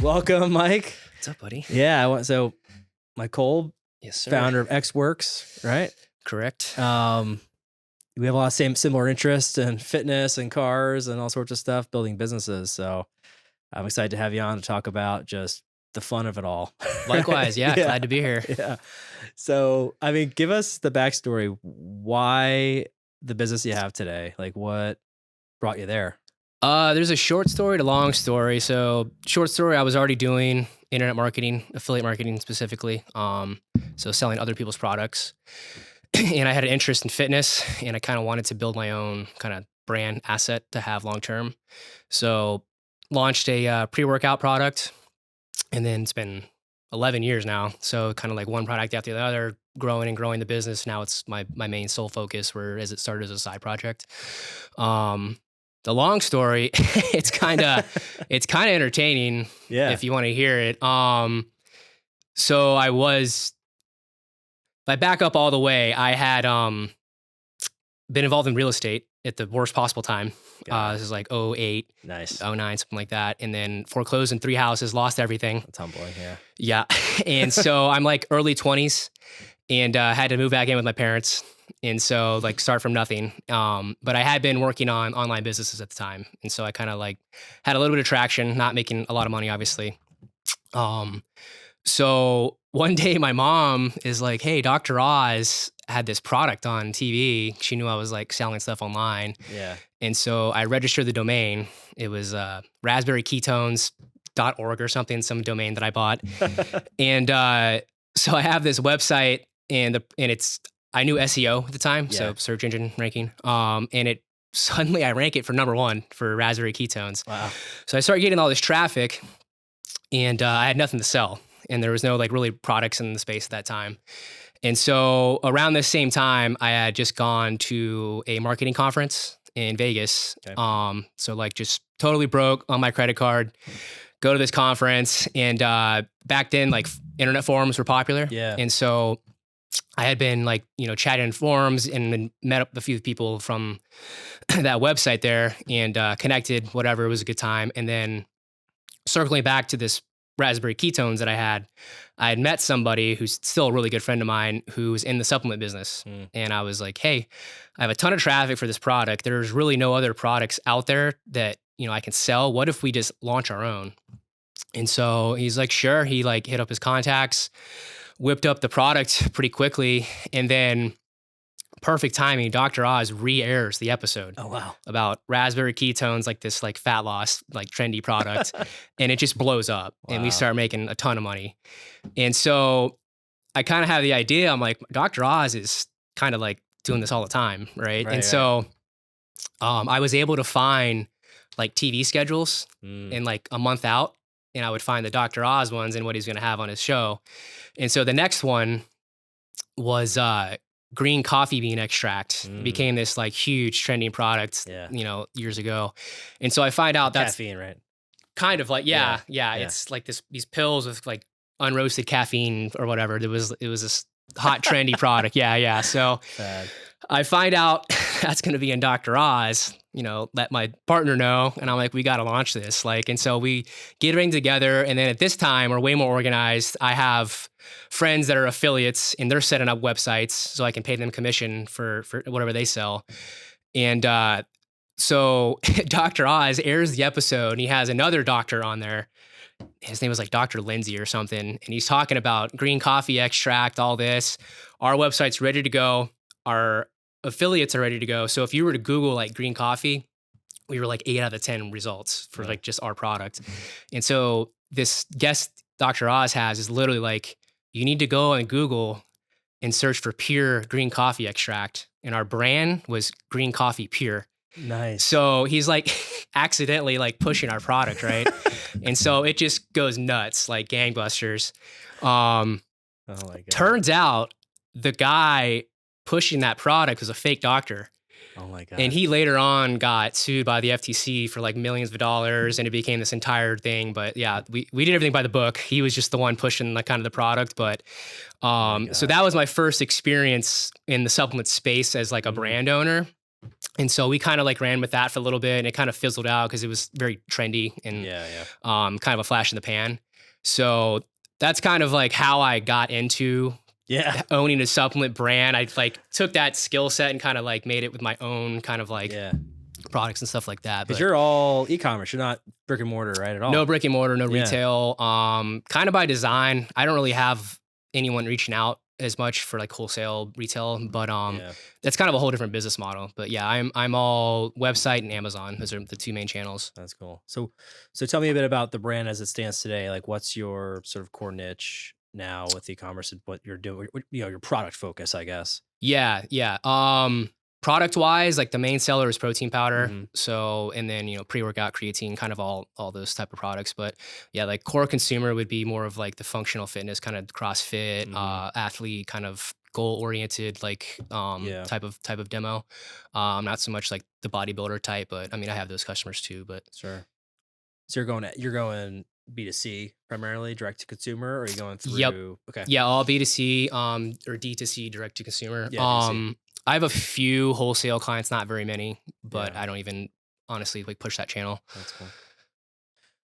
Welcome, Mike. What's up, buddy? Yeah, so Mike Kolb, Yes, sir. founder of XWERKS, right? Correct. We have a lot of similar interests in fitness and cars and all sorts of stuff, building businesses. So I'm excited to have you on to talk about just the fun of it all. Likewise, yeah, glad to be here. Yeah. So, I mean, give us the backstory. Why the business you have today? Like, what brought you there? There's a short story to long story. So, short story, I was already doing internet marketing, affiliate marketing specifically. So selling other people's products. And I had an interest in fitness, and I kind of wanted to build my own kind of brand asset to have long term. So, launched a pre-workout product, and then it's been 11 years now. So, kind of like one product after the other, growing and growing the business. Now it's my main sole focus, whereas it started as a side project. The long story, it's kind of entertaining, if you want to hear it. So if I back up all the way, I had been involved in real estate at the worst possible time. This is like 08, Nice. 09, something like that. And then foreclosed in 3 houses, lost everything. That's humbling, yeah. Yeah. And so I'm like early 20s and had to move back in with my parents. And so like start from nothing. But I had been working on online businesses at the time. And so I kind of like had a little bit of traction, not making a lot of money, obviously. So one day my mom is like, hey, Dr. Oz had this product on TV. She knew I was like selling stuff online. Yeah. And so I registered the domain. It was raspberryketones.org or something, some domain that I bought. And so I have this website and I knew SEO at the time, so search engine ranking. And suddenly I rank it for #1 for raspberry ketones. Wow. So I started getting all this traffic, and I had nothing to sell, and there was no like really products in the space at that time. And so around this same time, I had just gone to a marketing conference in Vegas. Okay. So like just totally broke on my credit card, go to this conference, and back then like internet forums were popular. Yeah. And so I had been like, chatting in forums and then met up a few people from that website there and connected, whatever. It was a good time. And then circling back to this raspberry ketones that I had met somebody who's still a really good friend of mine who's in the supplement business. And I was like, hey, I have a ton of traffic for this product. There's really no other products out there that, I can sell. What if we just launch our own? And so he's like, sure. He like hit up his contacts, whipped up the product pretty quickly. And then perfect timing, Dr. Oz re-airs the episode. Oh, wow. About raspberry ketones, like this like fat loss, like trendy product. And it just blows up. Wow. And we start making a ton of money. And so I kind of have the idea, I'm like, Dr. Oz is kind of like doing this all the time, right? And so I was able to find like TV schedules in like a month out. And I would find the Dr. Oz ones and what he's going to have on his show. And so the next one was green coffee bean extract. It became this like huge trending product, years ago. And so I find out that's caffeine, right? Kind of like, yeah. It's like these pills with like unroasted caffeine or whatever. It was this hot trendy product. Yeah. So I find out that's going to be in Dr. Oz, let my partner know. And I'm like, we got to launch this. And so we get everything together. And then at this time, we're way more organized. I have friends that are affiliates and they're setting up websites so I can pay them commission for whatever they sell. And so Dr. Oz airs the episode and he has another doctor on there. His name was like Dr. Lindsay or something. And he's talking about green coffee extract, all this. Our website's ready to go. Our affiliates are ready to go. So if you were to Google like green coffee, we were like 8 out of 10 results for like just our product. And so this guest Dr. Oz has is literally like, you need to go on Google and search for pure green coffee extract. And our brand was Green Coffee Pure. Nice. So he's like accidentally like pushing our product, right? And so it just goes nuts, like gangbusters. Oh my God. Turns out the guy pushing that product was a fake doctor. Oh my God. And he later on got sued by the FTC for like millions of dollars and it became this entire thing. But yeah, we did everything by the book. He was just the one pushing like kind of the product. But so that was my first experience in the supplement space as like a brand owner. And so we kind of like ran with that for a little bit, and it kind of fizzled out because it was very trendy and kind of a flash in the pan. So that's kind of like how I got into owning a supplement brand. I like took that skill set and kind of like made it with my own kind of like products and stuff like that. Because you're all e-commerce, you're not brick and mortar, right, at all? No brick and mortar, no retail. Kind of by design. I don't really have anyone reaching out as much for like wholesale retail, but that's kind of a whole different business model. But yeah, I'm all website and Amazon. Those are the two main channels. That's cool. So tell me a bit about the brand as it stands today. Like, what's your sort of core niche now with e-commerce and what you're doing? You know, your product focus, I guess. Yeah. Product wise, like the main seller is protein powder. So, and then, you know, pre-workout, creatine, kind of all those type of products. But yeah, like core consumer would be more of like the functional fitness, kind of CrossFit, athlete, kind of goal oriented, like type of demo. Not so much like the bodybuilder type, but I mean, I have those customers too. But sure. So you're going B2C primarily, direct to consumer, or are you going through? Yep. Okay. Yeah, all B2C or D2C, direct to consumer. Yeah, D2C. I have a few wholesale clients, not very many, but I don't even honestly like push that channel. That's cool.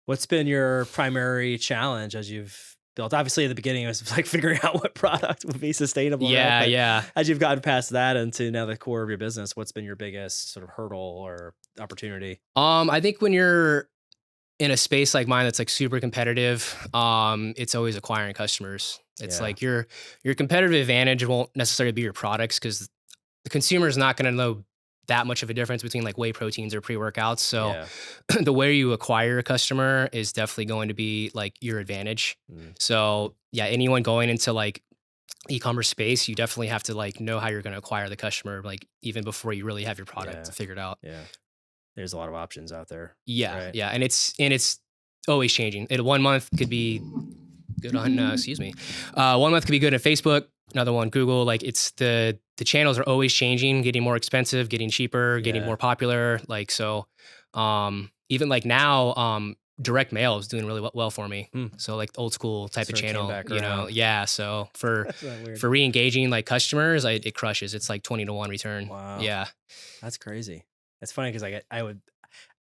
What's been your primary challenge as you've built? Obviously, at the beginning, it was like figuring out what product would be sustainable. Yeah, right? yeah. As you've gotten past that into now the core of your business, what's been your biggest sort of hurdle or opportunity? I think when you're in a space like mine that's like super competitive, it's always acquiring customers. It's like your competitive advantage won't necessarily be your products, because the consumer is not going to know that much of a difference between like whey proteins or pre-workouts. So the way you acquire a customer is definitely going to be like your advantage. So yeah, anyone going into like e-commerce space, you definitely have to like know how you're going to acquire the customer, like even before you really have your product figured out. Yeah. There's a lot of options out there. Yeah. Right? Yeah. And it's always changing. 1 month could be good on, 1 month could be good at Facebook, another one, Google. Like it's the channels are always changing, getting more expensive, getting cheaper, getting more popular. Like, so, even like now, direct mail is doing really well for me. So like old school type of channel, you know? Yeah. So for re-engaging like customers, it crushes. It's like 20-to-1 return. Wow. Yeah. That's crazy. It's funny because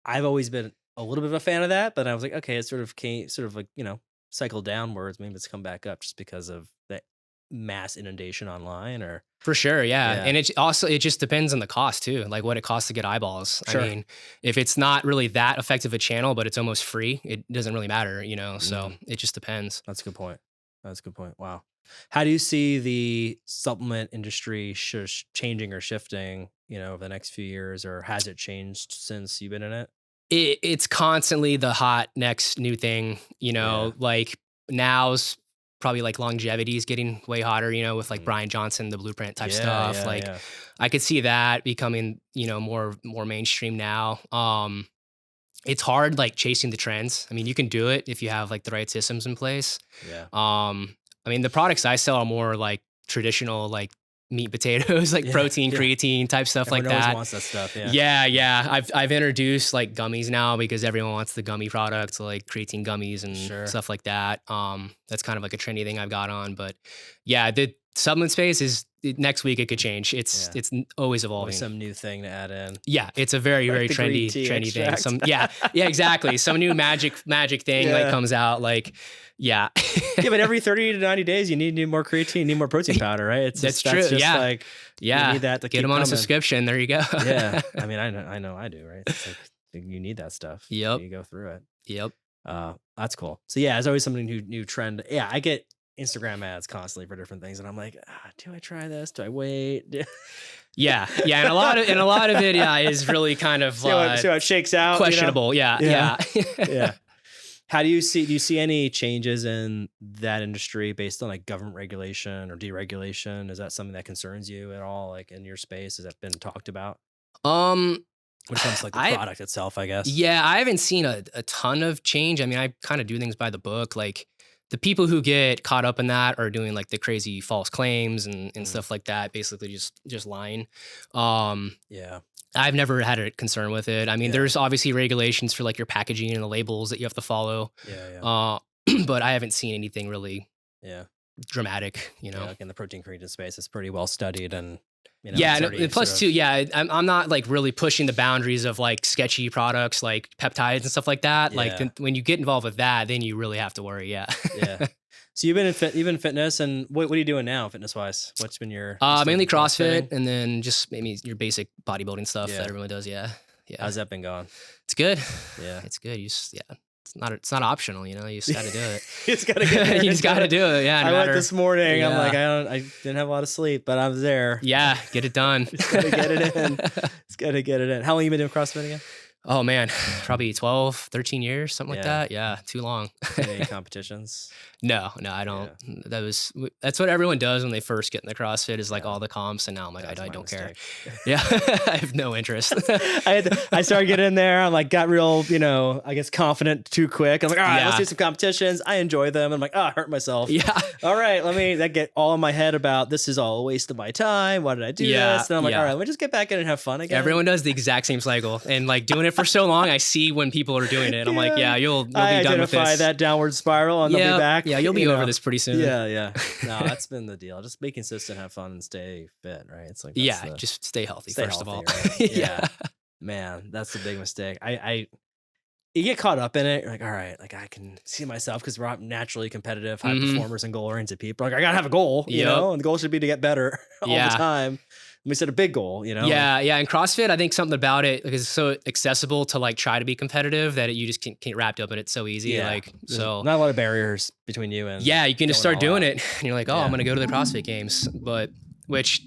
I've always been a little bit of a fan of that, but I was like, okay, it sort of like, you know, cycle downwards. Maybe it's come back up just because of that mass inundation online, or for sure. Yeah. And it just depends on the cost too, like what it costs to get eyeballs. Sure. I mean, if it's not really that effective a channel, but it's almost free, it doesn't really matter, you know? So it just depends. That's a good point. Wow. How do you see the supplement industry changing or shifting, you know, over the next few years, or has it changed since you've been in it? It's constantly the hot next new thing, you know, like now's probably like longevity is getting way hotter, you know, with like Brian Johnson, the blueprint type stuff. I could see that becoming, you know, more mainstream now. It's hard like chasing the trends. I mean, you can do it if you have like the right systems in place. I mean, the products I sell are more like traditional, like meat, potatoes, like protein, creatine type stuff. Everyone like that. Wants that stuff. Yeah. I've introduced like gummies now because everyone wants the gummy products, like creatine gummies and stuff like that. That's kind of like a trendy thing I've got on, but yeah, the supplement space next week it could change. It's always evolving. Always some new thing to add in. Yeah, it's a very like very trendy thing. Exactly. Some new magic thing like comes out like. Yeah. But every 30 to 90 days, you need more creatine, need more protein powder, right? That's true. Just like, you need that to get them on a subscription. There you go. Yeah. I mean, I know I do, right? It's like, you need that stuff. Yep. You go through it. Yep. That's cool. So yeah, there's always something new trend. Yeah. I get Instagram ads constantly for different things. And I'm like, do I try this? Do I wait? Yeah. And a lot of it, is really kind of, see how it shakes out. Questionable. You know? Yeah. Do you see any changes in that industry based on like government regulation or deregulation? Is that something that concerns you at all? Like in your space, has that been talked about? When it comes to like the product itself, I guess. Yeah, I haven't seen a ton of change. I mean, I kind of do things by the book. Like the people who get caught up in that are doing like the crazy false claims and stuff like that, basically just lying. I've never had a concern with it. I mean, there's obviously regulations for like your packaging and the labels that you have to follow. But I haven't seen anything really dramatic, you know. Like in the protein creatine space, it's pretty well studied and You know, Yeah, it's and already plus sort too, of- yeah, I'm not like really pushing the boundaries of like sketchy products like peptides and stuff like that. Like Yeah. then when you get involved with that, then you really have to worry. Yeah. Yeah. So you've been you've been in fitness, and what are you doing now, fitness wise? What's been your you still Mainly CrossFitting? CrossFit, and then just maybe your basic bodybuilding stuff Yeah. that everyone does. Yeah. Yeah. How's that been going? It's good. Yeah. It's good. You just, yeah. It's not optional, you know. You just got to do it. You just gotta get there. You just got to do it. Yeah. No I went matter, this morning. I'm Yeah. like, I didn't have a lot of sleep, but I was there. yeah, get it done. Just gotta get it in. Just gotta get it in. How long you been doing CrossFit again? Oh man, probably 12, 13 years, something like Yeah. that. Yeah, too long. Any competitions? No, I don't. That's what everyone does when they first get in the CrossFit is like Yeah. all the comps, and now I'm like, That's I my don't care. mistake. Yeah, I have no interest. I started getting in there. I'm like, got real, I guess confident too quick. I'm like, all right, let's Yeah. do some competitions. I enjoy them. I'm like, oh, I hurt myself. Yeah, All right, that get all in my head about this is all a waste of my time. Why did I do Yeah, this? And I'm like, yeah. all right, let me just get back in and have fun again. everyone does the exact same cycle, and like doing it for so long, I see when people are doing it. I'm like, yeah, you'll be I done with identify this. that downward spiral, and yeah, they'll be back. yeah, you'll be over this pretty soon. Yeah. No, that's been the deal. Just be consistent, have fun, and stay fit. Right? It's like Yeah, just stay healthy stay first healthy, of all. right? Yeah. Man, that's the big mistake. You get caught up in it. You're like, all right, like I can see myself because we're naturally competitive, high Mhm. performers, and goal oriented people. Like I gotta have a goal, Yep. and the goal should be to get better all Yeah. the time. And we set a big goal, Yeah, yeah. And CrossFit, I think something about it because it's so accessible to like try to be competitive that you just can't get wrapped up in it so easy. Yeah. Like There's so. not a lot of barriers between you and Yeah, you can just going start all doing out. it, and you're like, oh, Yeah. I'm gonna go to the CrossFit Games, which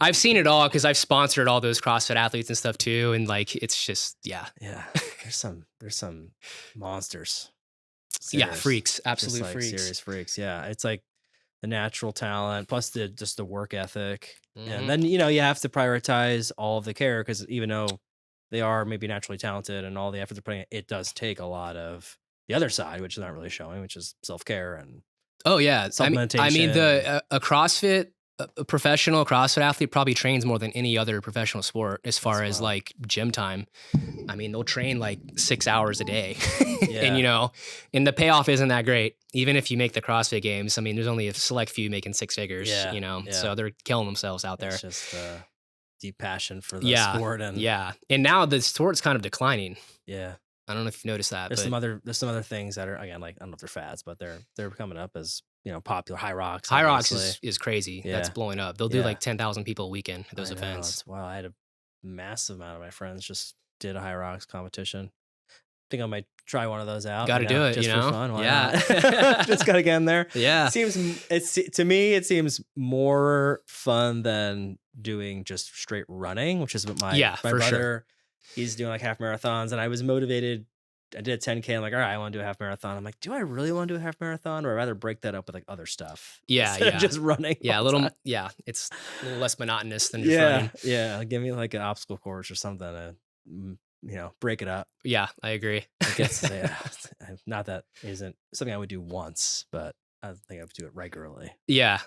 I've seen it all because I've sponsored all those CrossFit athletes and stuff too, and like it's just Yeah, there's some monsters. yeah, Serious. freaks, Just, absolute like, freaks. serious freaks. Yeah, it's like the natural talent plus the work ethic, Mhm. and then you have to prioritize all of the care because even though they are maybe naturally talented and all the effort they're putting in, it does take a lot of the other side, which is not really showing, which is self care and Oh yeah, I mean supplementation. a CrossFit. A professional CrossFit athlete probably trains more than any other professional sport as far That's as wild. like gym time. I mean, they'll train like 6 hours a day. Yeah. And the payoff isn't that great. Even if you make the CrossFit Games, I mean, there's only a select few making 6 figures, Yeah. so they're killing themselves out there. It's just deep passion for the Yeah. sport and Yeah. And now the sport's kind of declining. yeah. I don't know if you've noticed that. There's but some other things that are again like I don't know if they're fads, but they're coming up as popular. High Rocks. High Rocks obviously. is crazy. Yeah. That's blowing up. They'll do Yeah. like 10,000 people a weekend at those I know, events. it's wild. I had a massive amount of my friends just did a High Rocks competition. I think I might try one of those out. Gotta do it, just for fun. Why Yeah. not? Just gotta get in there. Yeah. To me it seems more fun than doing just straight running, which is what my For brother sure. he's doing like half marathons, and I was motivated. I did a 10K. I'm like, all right, I want to do a half marathon. I'm like, do I really want to do a half marathon, or I'd rather break that up with like other stuff? Yeah, instead of yeah. just running. Yeah, a all the little. time. Yeah, it's a little less monotonous than just running. Yeah. Give me like an obstacle course or something to, break it up. Yeah, I agree. I guess, not that isn't something I would do once, but I think I would do it regularly. Yeah,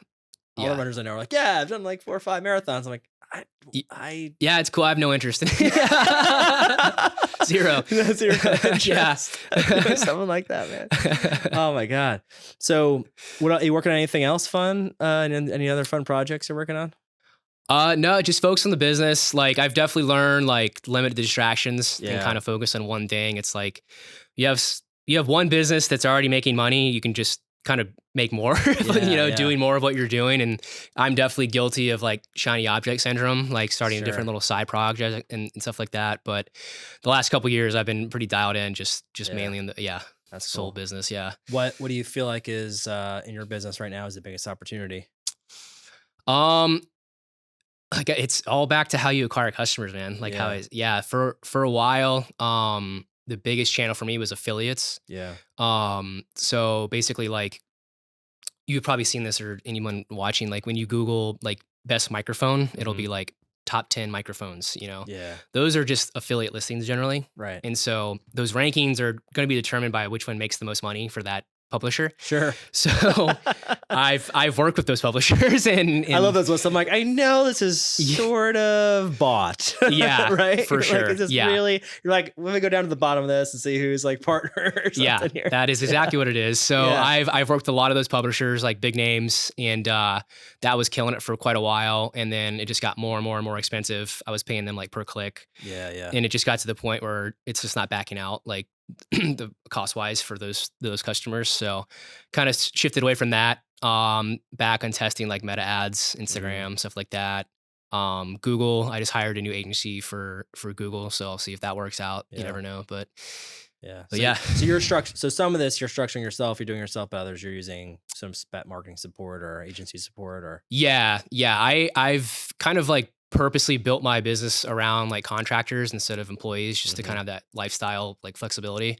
All the yeah, runners I know are like, yeah, I've done like 4 or 5 marathons. I'm like, I yeah. It's cool. I have no interest in it. Zero. Zero interest. Yeah. Something like that, man. Oh my God. So what are you working on anything else fun? And any other fun projects you're working on? No, just focus on the business. Like I've definitely learned like limit the distractions and Yeah. kind of focus on one thing. It's like you have one business that's already making money. You can just kind of make more, Yeah. doing more of what you're doing. And I'm definitely guilty of like shiny object syndrome, like starting Sure. different little side projects and stuff like that. But the last couple of years I've been pretty dialed in, just Yeah. mainly in the That's soul cool. business. Yeah. What do you feel like is in your business right now is the biggest opportunity? Like it's all back to how you acquire customers, man. Like for a while, the biggest channel for me was affiliates. Yeah. So basically like you've probably seen this or anyone watching, like when you Google like best microphone, it'll be like top 10 microphones, Yeah. those are just affiliate listings generally. Right. And so those rankings are going to be determined by which one makes the most money for that publisher. Sure. So I've worked with those publishers and I love those lists. I'm like, I know this is sort of bought. Yeah, right? for sure. Like, is this really, you're like, let me go down to the bottom of this and see who's like partner or something here. That is exactly what it is. So I've worked with a lot of those publishers, like big names, and that was killing it for quite a while. And then it just got more and more and more expensive. I was paying them like per click. Yeah. And it just got to the point where it's just not backing out, like the cost wise for those customers. So kind of shifted away from that. Back on testing like meta ads, Instagram, stuff like that. Google, I just hired a new agency for Google. So I'll see if that works out. You never know, but yeah. So you're so some of this you're structuring yourself, you're doing yourself, but others you're using some marketing support or agency support or. Yeah. I've kind of like purposely built my business around like contractors instead of employees, just to kind of have that lifestyle, like flexibility.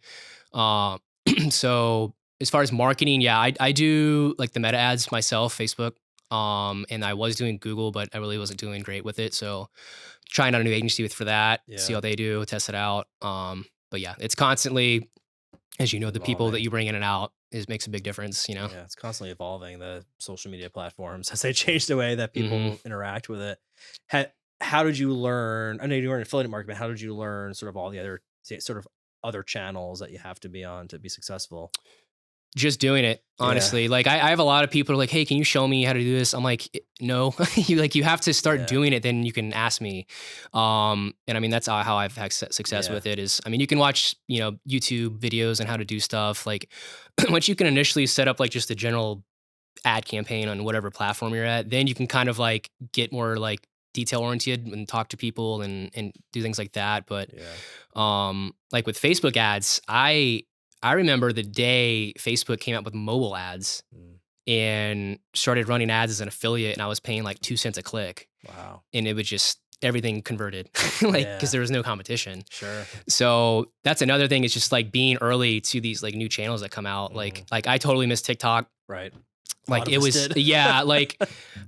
So as far as marketing, I do like the meta ads myself, Facebook. And I was doing Google, but I really wasn't doing great with it. So trying out a new agency for that, see how they do, test it out. But yeah, it's constantly, as you know, the people that you bring in and out makes a big difference, you know? Yeah, it's constantly evolving, the social media platforms as they change the way that people interact with it. How did you learn? I know you were in affiliate marketing, but how did you learn sort of all the other other channels that you have to be on to be successful? Just doing it, honestly. Like I have a lot of people who are like, hey, can you show me how to do this? I'm like, no, you have to start doing it. Then you can ask me. And I mean, that's how I've had success with it is, I mean, you can watch, YouTube videos on how to do stuff. Like once you can initially set up like just a general ad campaign on whatever platform you're at, then you can kind of like get more like detail oriented and talk to people and do things like that. But like with Facebook ads, I remember the day Facebook came out with mobile ads and started running ads as an affiliate, and I was paying like 2 cents a click. Wow. And it would just, everything converted because there was no competition. Sure. So that's another thing, is just like being early to these like new channels that come out. Like I totally miss TikTok. Right. Like it was, like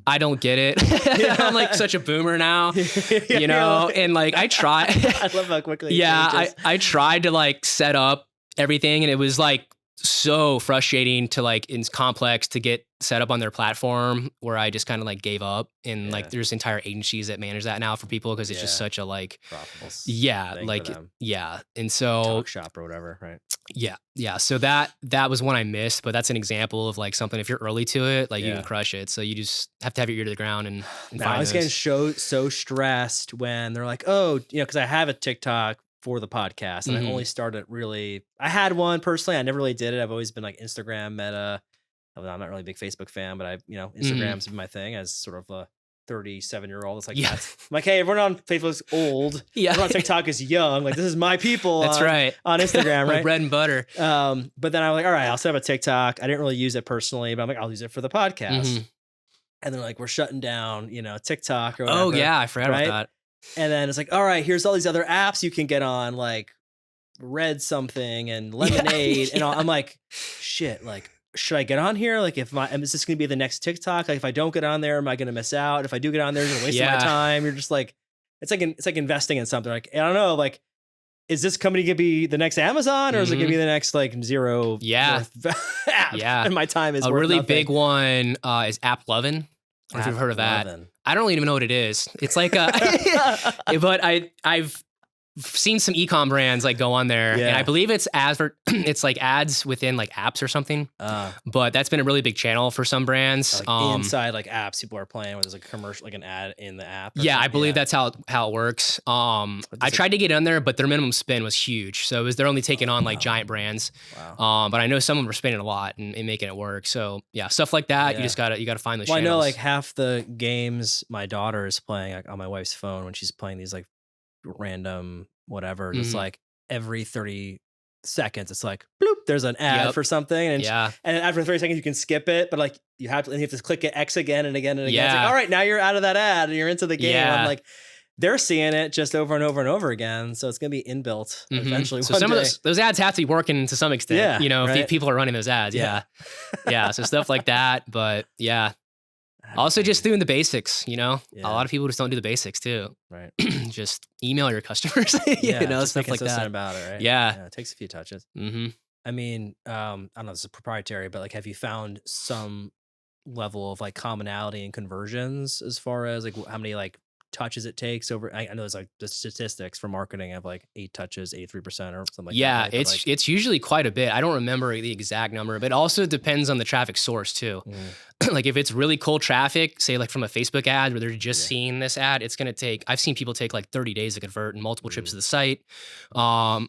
I don't get it. I'm like such a boomer now, and like I try. I love how quickly. I tried to like set up everything, and it was like so frustrating to like, it's complex to get set up on their platform, where I just kind of like gave up. And like there's entire agencies that manage that now for people, because it's just such a like profitable and so talk shop or whatever, right? So that was one I missed, but that's an example of like something, if you're early to it, like you can crush it. So you just have to have your ear to the ground and I was getting so stressed when they're like, oh, because I have a TikTok for the podcast, and I only started I had one personally. I never really did it. I've always been like Instagram, Meta. I'm not really a big Facebook fan, but Instagram's been my thing as sort of a 37-year-old. It's like, that's I'm like, hey, everyone on Facebook's old. Everyone on TikTok is young. Like, this is my people. That's right. On Instagram, right? Bread and butter. But then I'm like, all right, I'll set up a TikTok. I didn't really use it personally, but I'm like, I'll use it for the podcast. And they're like, we're shutting down, TikTok or whatever. Oh yeah, I forgot about that. And then it's like, all right, here's all these other apps you can get on, like Red something and Lemonade. And I'm like, shit, like, should I get on here? Like, is this going to be the next TikTok? Like, if I don't get on there, am I going to miss out? If I do get on there, it's going to waste my time. You're just like, it's like investing in something. Like, I don't know, like, is this company going to be the next Amazon, or is it going to be the next like zero? Yeah. app? And my time is a worth really nothing. Big one is App Lovin'. I don't know if you've heard of that. I don't even know what it is. It's like, but I've seen some e-com brands like go on there, and I believe it's it's like ads within like apps or something. But that's been a really big channel for some brands. Like inside like apps, people are playing where there's like a commercial, like an ad in the app. I believe that's how it works. I tried to get on there, but their minimum spend was huge. So they're only taking on like giant brands. Wow. But I know some of them are spending a lot and making it work. So stuff like that. You just gotta find those channels. I know like half the games my daughter is playing like, on my wife's phone when she's playing these like random whatever, just like every 30 seconds it's like bloop, there's an ad for something, and after 30 seconds you can skip it, but like you have to click it X again and again and again. It's like, all right, now you're out of that ad and you're into the game. I'm like, they're seeing it just over and over and over again, so it's gonna be inbuilt eventually. So some of those ads have to be working to some extent, if people are running those ads. So stuff like that. But also just doing the basics, a lot of people just don't do the basics too. Right. Just email your customers, stuff like that. About it, right? It takes a few touches. I mean, I don't know, this is proprietary, but like, have you found some level of like commonality and conversions as far as like how many like touches it takes over? I know there's like the statistics for marketing of like 8 touches, 83% or something like that, Yeah, right? But like, it's usually quite a bit. I don't remember the exact number, but it also depends on the traffic source too. mm, Like if it's really cold traffic, say like from a Facebook ad where they're just yeah, seeing this ad, it's gonna take. I've seen people take like 30 days to convert and multiple trips mm, to the site.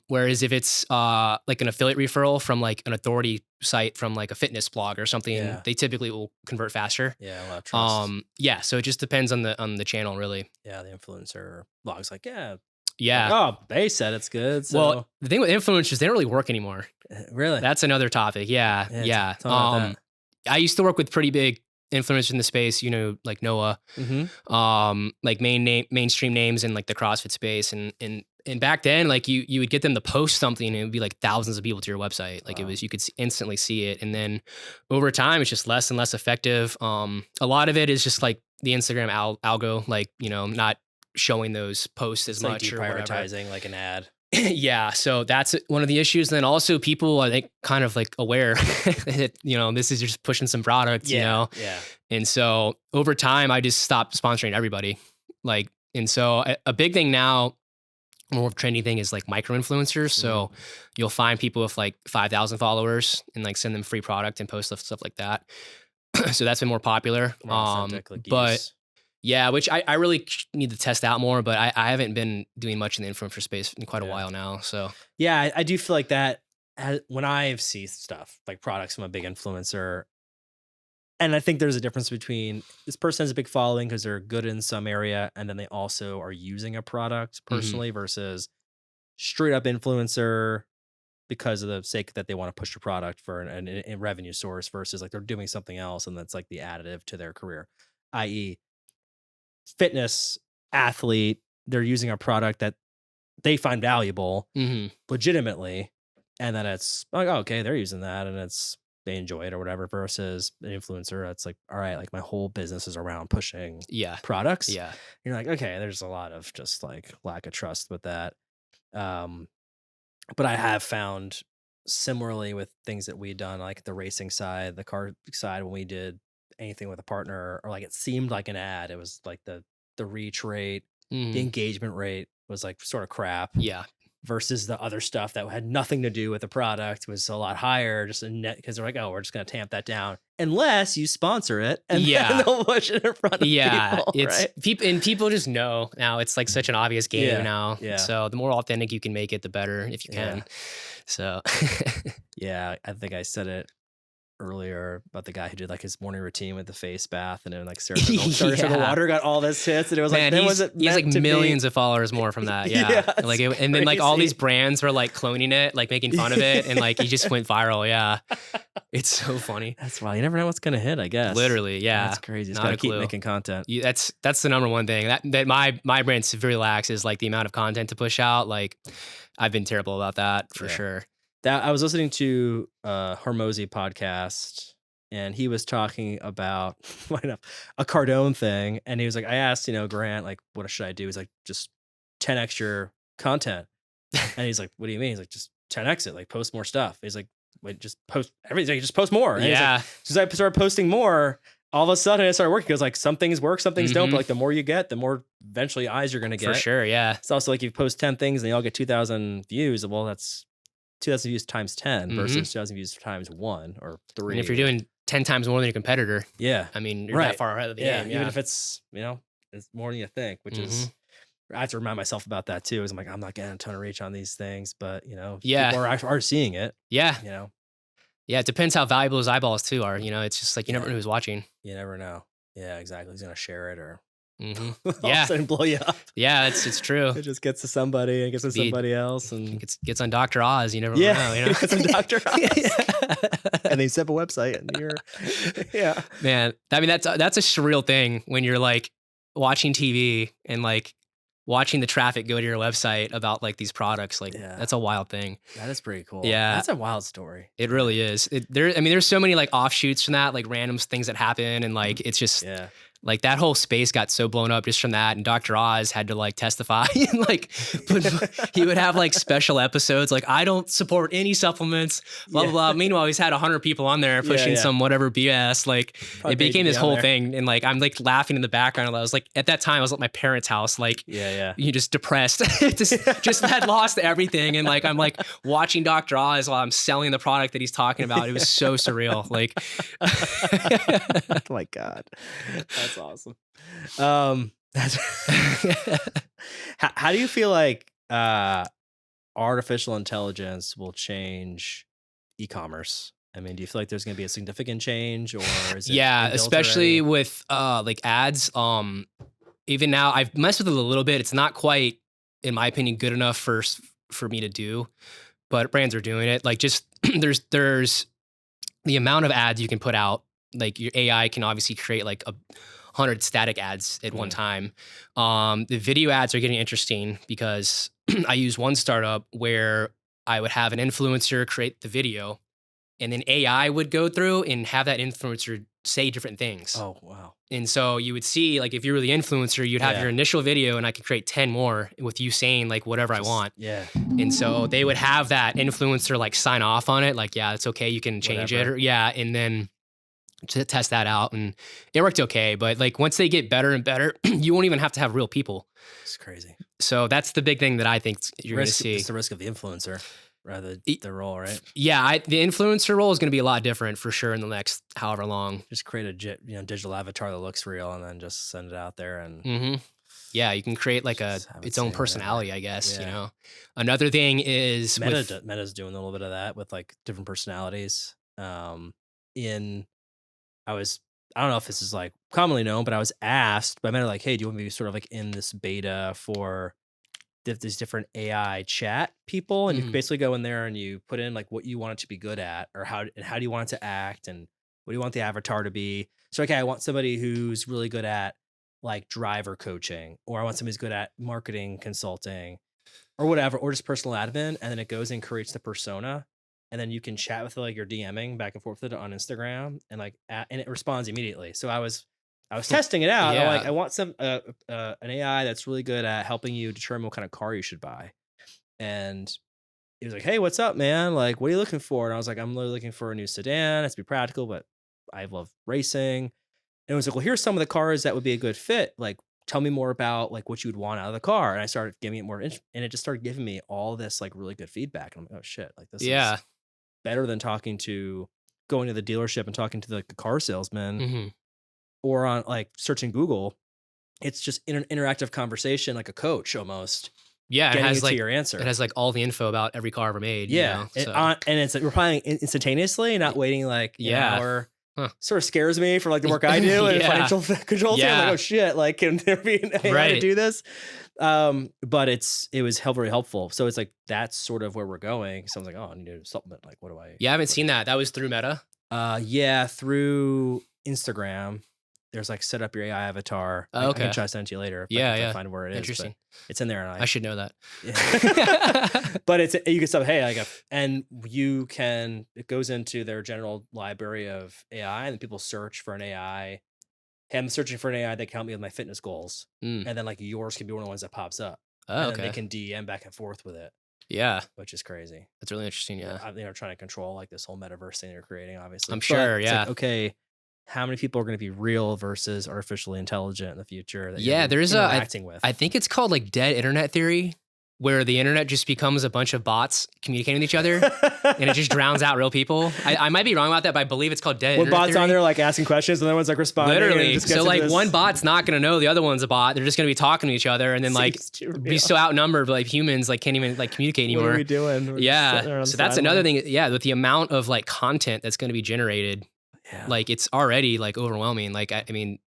Whereas if it's like an affiliate referral from like an authority site from like a fitness blog or something, yeah, they typically will convert faster. yeah, a lot of trust. Yeah, so it just depends on the channel really. Yeah, the influencer blogs like, yeah, like, Yeah. oh, they said it's good, Well, so the thing with influencers, they don't really work anymore. really, That's another topic. Yeah, yeah, yeah. tell me about that. I used to work with pretty big influencers in the space, you know, like Noah, Mm-hmm. like mainstream names in like the CrossFit space, and back then, like you would get them to post something, and it would be like thousands of people to your website. Like it Wow. was, you could instantly see it, and then over time, it's just less and less effective. A lot of it is just like the Instagram algo, like you know, not showing those posts as It's like much or whatever. deprioritizing like an ad. Yeah, so that's one of the issues. And then also people, I think, kind of like aware that, you know, this is just pushing some products, you know? Yeah. And so over time, I just stopped sponsoring everybody. Like, and so a big thing now, more of a trendy thing is like micro influencers. So you'll find people with like 5,000 followers and like send them free product and post stuff like that. So that's been more popular. More authentic, like But use. yeah, which I really need to test out more, but I haven't been doing much in the influencer space in quite a Yeah. while now. So Yeah, I do feel like that when I see stuff like products from a big influencer, and I think there's a difference between this person has a big following because they're good in some area, and then they also are using a product mhm. personally versus straight up influencer because of the sake that they want to push a product for a revenue source versus like they're doing something else and that's like the additive to their career, i.e., fitness athlete. They're using a product that they find valuable Mhm. legitimately, and then it's like, oh, okay, they're using that and it's they enjoy it or whatever versus an influencer that's like, all right, like my whole business is around pushing Yeah. products. Yeah. You're like, okay, there's a lot of just like lack of trust with that. Um, but I have found similarly with things that we've done, like the racing side, the car side, when we did anything with a partner, or like it seemed like an ad, it was like the reach rate, the Mhm. engagement rate was like sort of crap Yeah. versus the other stuff that had nothing to do with the product was a lot higher, just a net because they're like, oh, we're just gonna tamp that down unless you sponsor it, and then Yeah. they'll push it in front of Yeah. people, It's right? people, and people just know now. It's like such an obvious game Yeah, now. yeah, So the more authentic you can make it, the better if you yeah, can. So yeah. I think I said it earlier about the guy who did like his morning routine with the face bath and then like Saratoga yeah. Water got all this hits and it was like, Man, then was it he has like meant to be? millions of followers more from that. Yeah. Yeah, it's Like and then like all these crazy. brands were like cloning it, like making fun of it, and like he just went viral. Yeah. It's so funny. That's why you never know what's gonna hit, I guess. Literally, yeah. That's crazy. Just Not gotta a keep clue. making content. That's the number one thing. That my brain severely lacks is like the amount of content to push out. Like I've been terrible about that for Yeah. sure. That I was listening to Hormozy podcast and he was talking about funny enough, a Cardone thing. And he was like, I asked, Grant, like, what should I do? He's like, just 10x your content. And he's like, what do you mean? He's like, just 10x it, like post more stuff. He's like, wait, just post everything, just post more. And he's like, Yeah. since I started posting more, all of a sudden it started working because like some things work, some things don't. But like the more you get, the more eventually eyes you're gonna get. For sure. Yeah. It's also like you post 10 things and they all get 2,000 views. Well, that's 2,000 views times 10 versus 2,000 views times 1 or 3. And if you're doing 10 times more than your competitor, yeah, I mean, you're right, that far ahead of the yeah, game. even Yeah. if it's it's more than you think, which is I have to remind myself about that too. Is I'm like, I'm not getting a ton of reach on these things, but Yeah. people are seeing it. Yeah. Yeah, It depends how valuable those eyeballs too are. It's just like you never know who's watching. you never know. Yeah, exactly. Who's gonna share it or Mhm. all of Yeah. a sudden blow you up? Yeah, it's true. It just gets to somebody and gets to Be- somebody else, and Gets on Dr. Oz. You never yeah, know. it's a Dr. Oz. And they set up a website, and you're yeah. Man, I mean that's a surreal thing when you're like watching TV and like watching the traffic go to your website about like these products. Like Yeah. that's a wild thing. That is pretty cool. Yeah. That's a wild story. It really is. There's so many like offshoots from that, like random things that happen, and like it's just Yeah. Like that whole space got so blown up just from that. And Dr. Oz had to like testify and like, he would have like special episodes. Like, I don't support any supplements, blah, blah, blah. Meanwhile, he's had 100 people on there pushing some whatever BS. Like it became this whole thing. And like, I'm like laughing in the background. I was like, at that time I was at my parents' house, like, you just depressed, just had lost everything. And like, I'm like watching Dr. Oz while I'm selling the product that he's talking about. It was so surreal. Like, oh my God. That's awesome. How do you feel like artificial intelligence will change e-commerce? I mean, do you feel like there's going to be a significant change, or is it especially with like ads? Even now, I've messed with it a little bit. It's not quite, in my opinion, good enough for me to do, but brands are doing it. Like, just there's the amount of ads you can put out. Like your AI can obviously create like 100 static ads at one time. The video ads are getting interesting because I use one startup where I would have an influencer create the video, and then AI would go through and have that influencer say different things. Oh, wow. And so you would see, like, if you were the influencer, you'd have your initial video, and I could create 10 more with you saying like whatever I want. Yeah. And so they would have that influencer like sign off on it. Like, yeah, it's okay. You can change it. Or, and then to test that out, and it worked okay. But like once they get better and better, you won't even have to have real people. It's crazy. So that's the big thing that I think you're going to see. It's the risk of the influencer rather than the role, right? Yeah, the influencer role is going to be a lot different for sure in the next however long. Just create a digital avatar that looks real, and then just send it out there. And yeah, you can create like its own personality, I guess. You know, another thing is Meta's doing a little bit of that with like different personalities. I don't know if this is like commonly known, but I was asked by Meta, like, hey, do you want me to be sort of like in this beta for these different AI chat people? And you can basically go in there and you put in like what you want it to be good at, or how do you want it to act, and what do you want the avatar to be? So, okay, I want somebody who's really good at like driver coaching, or I want somebody who's good at marketing consulting, or whatever, or just personal admin. And then it goes and creates the persona. And then you can chat with it, like you're DMing back and forth with it on Instagram, and like and it responds immediately. So I was testing it out. I'm like, I want some an AI that's really good at helping you determine what kind of car you should buy. And he was like, hey, what's up, man? Like, what are you looking for? And I was like, I'm really looking for a new sedan. It has to be practical, but I love racing. And it was like, well, here's some of the cars that would be a good fit. Like, tell me more about like what you would want out of the car. And I started giving it more, and it just started giving me all this like really good feedback. And I'm like, oh shit, like this is better than going to the dealership and talking to the car salesman, or on like searching Google. It's just in an interactive conversation, like a coach almost. Yeah, getting it has to like your answer. It has like all the info about every car ever made. Yeah, you know, and it's like replying instantaneously, not waiting like an hour. Sort of scares me for like the work I do and financial consulting. I'm like, oh shit, like can there be an AI to do this? But it was very helpful. So it's like that's sort of where we're going. So I was like, oh, I need a supplement. Like, what do I? Yeah, I haven't seen that. That was through Meta. Yeah, through Instagram. There's like set up your AI avatar. Oh, okay. I can try to send it to you later. Yeah. Find where it is. Interesting. It's in there. And I should know that. Yeah. But you can say, hey, it goes into their general library of AI, and people search for an AI. Hey, I'm searching for an AI that can help me with my fitness goals. And then like yours can be one of the ones that pops up. Oh, and then they can DM back and forth with it. Yeah. Which is crazy. That's really interesting. Yeah. They're trying to control like this whole metaverse thing they're creating, obviously. I'm sure. But it's like, okay, how many people are going to be real versus artificially intelligent in the future? That there's interacting with. I think it's called like dead internet theory, where the internet just becomes a bunch of bots communicating with each other, and it just drowns out real people. I might be wrong about that, but I believe it's called dead internet bots theory. On there like asking questions, and the other one's like responding. Literally. So like one bot's not going to know the other one's a bot. They're just going to be talking to each other, and then like be so outnumbered, like humans like can't even like communicate anymore. What are we doing? So that's another thing. Yeah, with the amount of like content that's going to be generated. Yeah. Like it's already like overwhelming. Like I mean,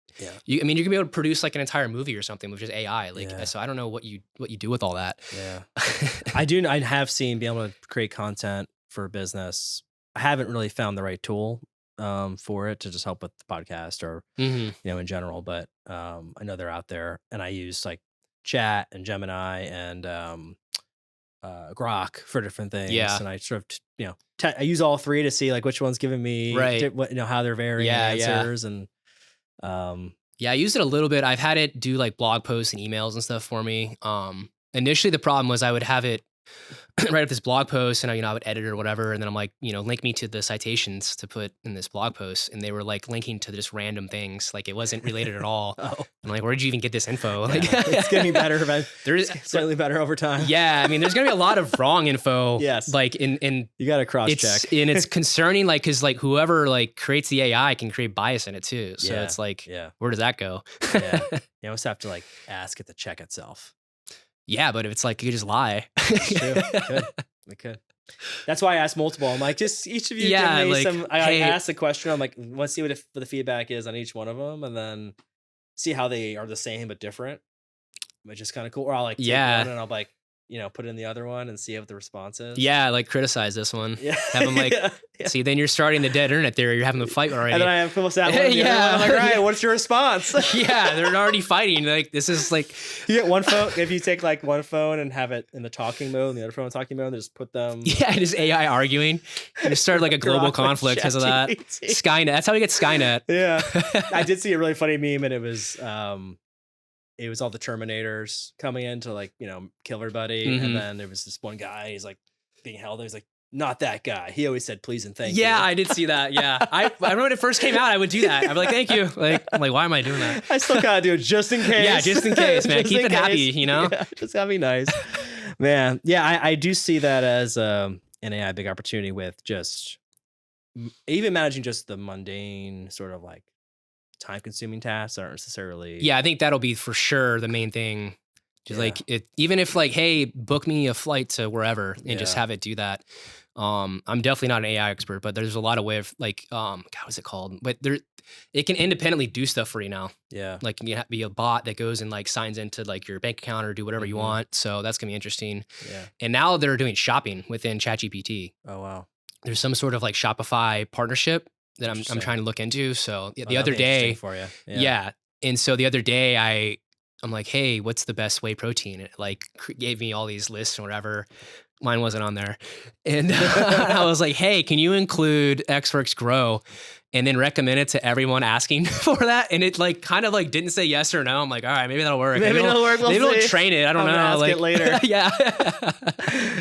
you're gonna be able to produce like an entire movie or something with just AI. Like so, I don't know what you do with all that. Yeah, I have seen being able to create content for a business. I haven't really found the right tool for it to just help with the podcast or in general. But I know they're out there, and I use like Chat and Gemini and Grok for different things. Yeah. And I sort of, I use all three to see like which one's giving me how they're varying answers. And Yeah, I used it a little bit. I've had it do like blog posts and emails and stuff for me. Initially the problem was I would have it write up this blog post and I would edit it or whatever. And then I'm like, link me to the citations to put in this blog post. And they were like linking to just random things. Like it wasn't related at all. Oh, I'm like, where did you even get this info? yeah. Like, It's getting better. There's certainly better over time. Yeah. I mean, there's going to be a lot of wrong info. Yes. Like in You got to cross check. and it's concerning, like, cause like whoever like creates the AI can create bias in it too. So Yeah. it's like, Yeah. where does that go? Yeah. You almost have to like ask it to check itself. Yeah. But if it's like, you just lie. It's true. We could. That's why I asked multiple. I'm like, just each of you Yeah, give me like, some. I hey- asked the question. I'm like, let's see what the feedback is on each one of them, and then see how they are the same but different, which is kind of cool. Or I'll like take Yeah. one and I'll like put in the other one and see what the response is. Yeah. Like criticize this one. Yeah. Have them like, yeah. see, then you're starting the dead internet theory. You're having them fight already. And then I have people sat one. And the other Yeah. one. I'm like, all right, what's your response? Yeah. They're already fighting. Like, this is like, You get one phone. If you take like one phone and have it in the talking mode and the other phone in talking mode, and just put them. yeah, just AI arguing. You just started like a global conflict because of that. ChatGPT. Skynet. That's how we get Skynet. Yeah. I did see a really funny meme, and it was all the Terminators coming in to like, kill everybody. Mhm. And then there was this one guy, he's like being held. He's like, not that guy. He always said please and thank you. Yeah, I did see that. Yeah. I remember when it first came out, I would do that. I'd be like, thank you. Like, I'm like, why am I doing that? I still gotta do it just in case. Yeah, just in case, man. Just Keep in it happy, case. Yeah, just gotta be nice. Man. Yeah, I do see that as an AI big opportunity with just even managing just the mundane sort of like time consuming tasks that aren't necessarily. Yeah, I think that'll be for sure the main thing. Just Yeah. like it, even if like, hey, book me a flight to wherever and just Yeah. have it do that. I'm definitely not an AI expert, but there's a lot of way of like, God, what's it called? But it can independently do stuff for you now. Yeah. Like you have be a bot that goes and like signs into like your bank account or do whatever you Mhm. want. So that's gonna be interesting. Yeah. And now they're doing shopping within ChatGPT. Oh wow. There's some sort of like Shopify partnership that I'm Interesting. trying to look into. So the That'd other be interesting day, for you. yeah. And so the other day I'm like, hey, what's the best whey protein? It like gave me all these lists or whatever. Mine wasn't on there. And I was like, hey, can you include XWERKS Grow? And then recommend it to everyone asking for that. And it like kind of like didn't say yes or no. I'm like, all right, maybe that'll work. Maybe it'll work. We'll maybe see. it'll train it. I don't I'm know. gonna ask like it later. Yeah.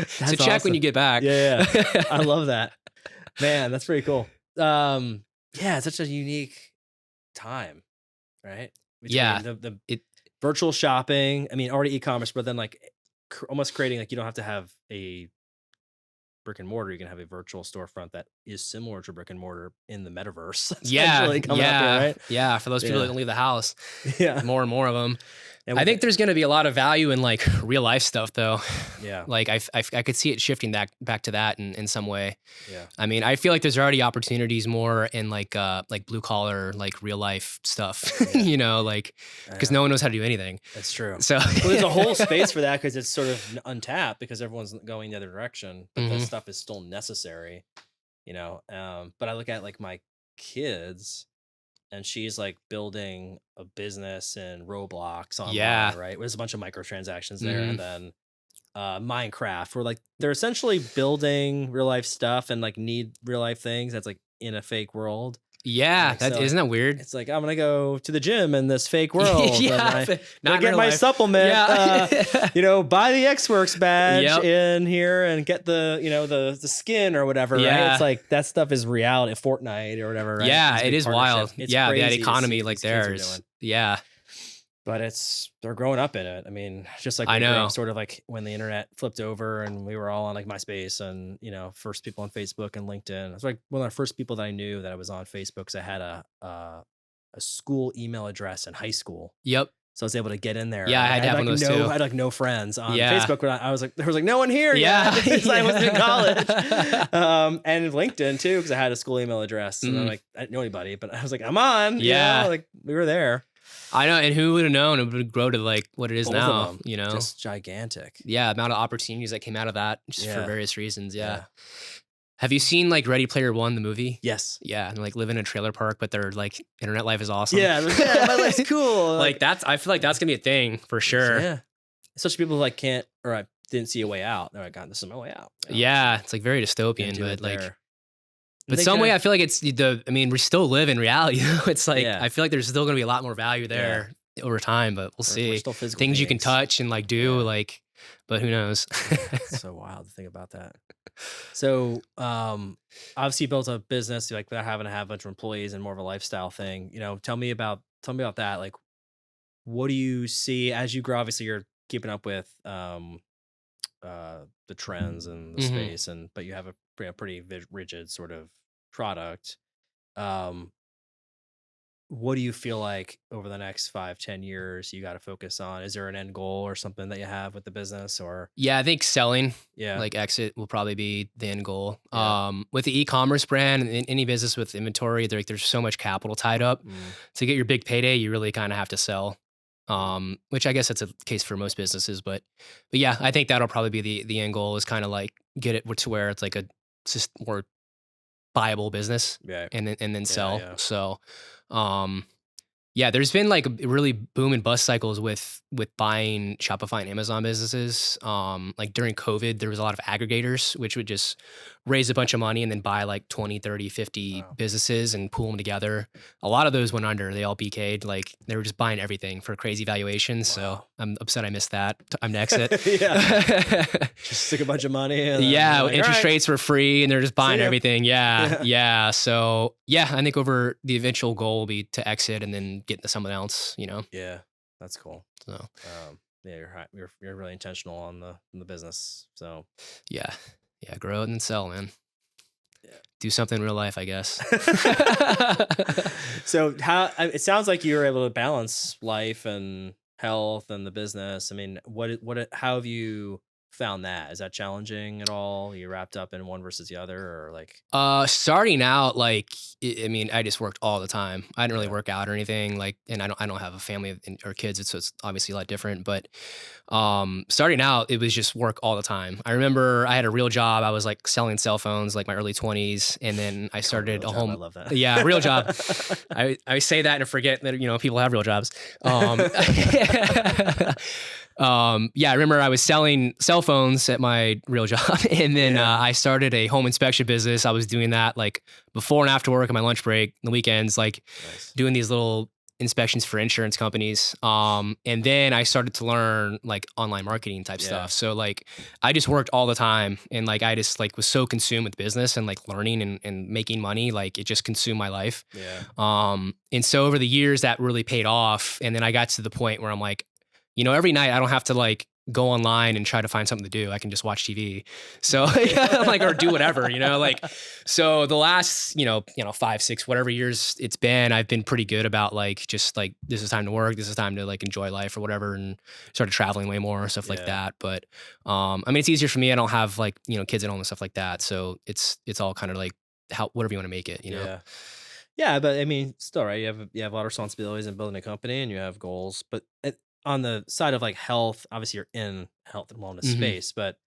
So That's check when awesome. you get back. Yeah. I love that. Man, that's pretty cool. Yeah, it's such a unique time, right? Yeah, The it- virtual shopping. I mean, already e-commerce, but then like almost creating like you don't have to have a brick and mortar. You can have a virtual storefront that is similar to brick and mortar in the metaverse. Yeah. essentially coming up here, right? Yeah. For those people Yeah. that don't leave the house, Yeah. more and more of them. And I think there's going to be a lot of value in like real life stuff though. yeah, Like I could see it shifting back to that in some way. yeah, I mean, I feel like there's already opportunities more in like blue collar, like real life stuff, Yeah. like because no one knows how to do anything. that's true. So Well, there's a whole space for that because it's sort of untapped because everyone's going the other direction, but that Mhm. stuff is still necessary, But I look at like my kids, and she's like building a business in Roblox online, Yeah. right? There's a bunch of microtransactions there, Mhm. and then Minecraft, where like they're essentially building real life stuff and like need real life things that's like in a fake world. yeah, Like, that so- isn't that weird? It's like I'm gonna go to the gym in this fake world. yeah, and not I get real my life. supplement. Yeah. Buy the XWERKS badge Yep. in here and get the, the skin or whatever, right? Yeah. It's like that stuff is reality, Fortnite or whatever, right? Yeah, These it big is wild. partnerships. It's Yeah, crazy that to see economy what like these kids are theirs. doing. Yeah, But they're growing up in it. I mean, just like I we grew up know. sort of like when the internet flipped over and we were all on like MySpace and, first people on Facebook and LinkedIn. I was like one of the first people that I knew that I was on Facebook because I had a school email address in high school. Yep. So I was able to get in there. Yeah, I had to have like one of those no, too. I had like no friends on Yeah. Facebook. But I was like, there was like no one here. Yeah. yet, 'cause I was in college. And LinkedIn too, because I had a school email address. And I'm Mhm. like, I didn't know anybody, but I was like, I'm on. Yeah. like we were there. I know, and who would have known it would grow to like what it is Both of now? them, just gigantic. Yeah, amount of opportunities that came out of that just for Yeah. various reasons. Yeah. Have you seen like Ready Player One, the movie? Yes. Yeah, and like live in a trailer park, but their like internet life is awesome. Yeah. My life's cool. Like I feel like that's gonna be a thing for sure. Yeah. Especially people who like can't or I didn't see a way out. They're like, God, this is my way out. Yeah, it's like very Can't dystopian, do it but like there. But some way I feel like I mean, we still live in reality. It's like, Yeah. I feel like there's still going to be a lot more value there over time, but we'll see. We're still physical Things you can beings. touch and like do like, but who knows? It's so wild to think about that. So, obviously you built a business like without having to have a bunch of employees and more of a lifestyle thing. You know, tell me about that. Like, what do you see as you grow? Obviously, you're keeping up with the trends and the Mhm. space, but you have a pretty rigid sort of product. Um, what do you feel like over the next 5, 10 years you got to focus on? Is there an end goal or something that you have with the business or? Yeah, I think selling, Yeah. like exit will probably be the end goal. Yeah. With the e-commerce brand and any business with inventory, there's so much capital tied up. To get your big payday, you really kind of have to sell. Which I guess that's a case for most businesses, but yeah, I think that'll probably be the end goal is kind of like get it to where it's like it's just more viable business Yeah. and then Yeah, sell. yeah. So, um, yeah, there's been like really boom and bust cycles with buying Shopify and Amazon businesses. Like during COVID, there was a lot of aggregators, which would just raise a bunch of money and then buy like 20, 30, 50 Wow. businesses and pool them together. A lot of those went under. They all BK'd. Like they were just buying everything for crazy valuations. So Wow. I'm upset I missed that. I'm to exit. Yeah. Just stick a bunch of money. And then Yeah, you're like, interest "All right, rates were free and they're just buying see ya." everything. Yeah, Yeah. yeah. So yeah, I think over the eventual goal will be to exit and then get into someone else, you know. Yeah, that's cool. So Yeah, you're really intentional on the business. So yeah. Yeah, grow it and then sell, man. yeah. Do something in real life, I guess. So it sounds like you were able to balance life and health and the business. I mean, how have you found that? Is that challenging at all? You wrapped up in one versus the other, or like? Starting out, like, I mean, I just worked all the time. I didn't really Yeah. work out or anything. Like, and I don't have a family or kids, so it's obviously a lot different. But starting out, it was just work all the time. I remember I had a real job. I was like selling cell phones, like my early 20s, and then I started Real a job, I home. love that. Yeah, real job. I say that and forget that people have real jobs. Yeah, I remember I was selling cell phones at my real job, and then I started a home inspection business. I was doing that like before and after work on my lunch break, the weekends, like Nice. doing these little inspections for insurance companies. And then I started to learn like online marketing type stuff. So like I just worked all the time, and like I just like was so consumed with business and like learning and making money, like it just consumed my life. Yeah. And so over the years that really paid off. And then I got to the point where I'm like, every night I don't have to like go online and try to find something to do. I can just watch TV. So like, or do whatever, like, so the last, 5, 6, whatever years it's been, I've been pretty good about like, just like, this is time to work. This is time to like enjoy life or whatever. And started traveling way more, stuff like that. But, I mean, it's easier for me. I don't have like, kids at home and stuff like that. So it's all kind of like whatever you want to make it, Yeah. Yeah, but I mean, still, right? You have a lot of responsibilities in building a company, and you have goals. But on the side of like health, obviously you're in health and wellness space, but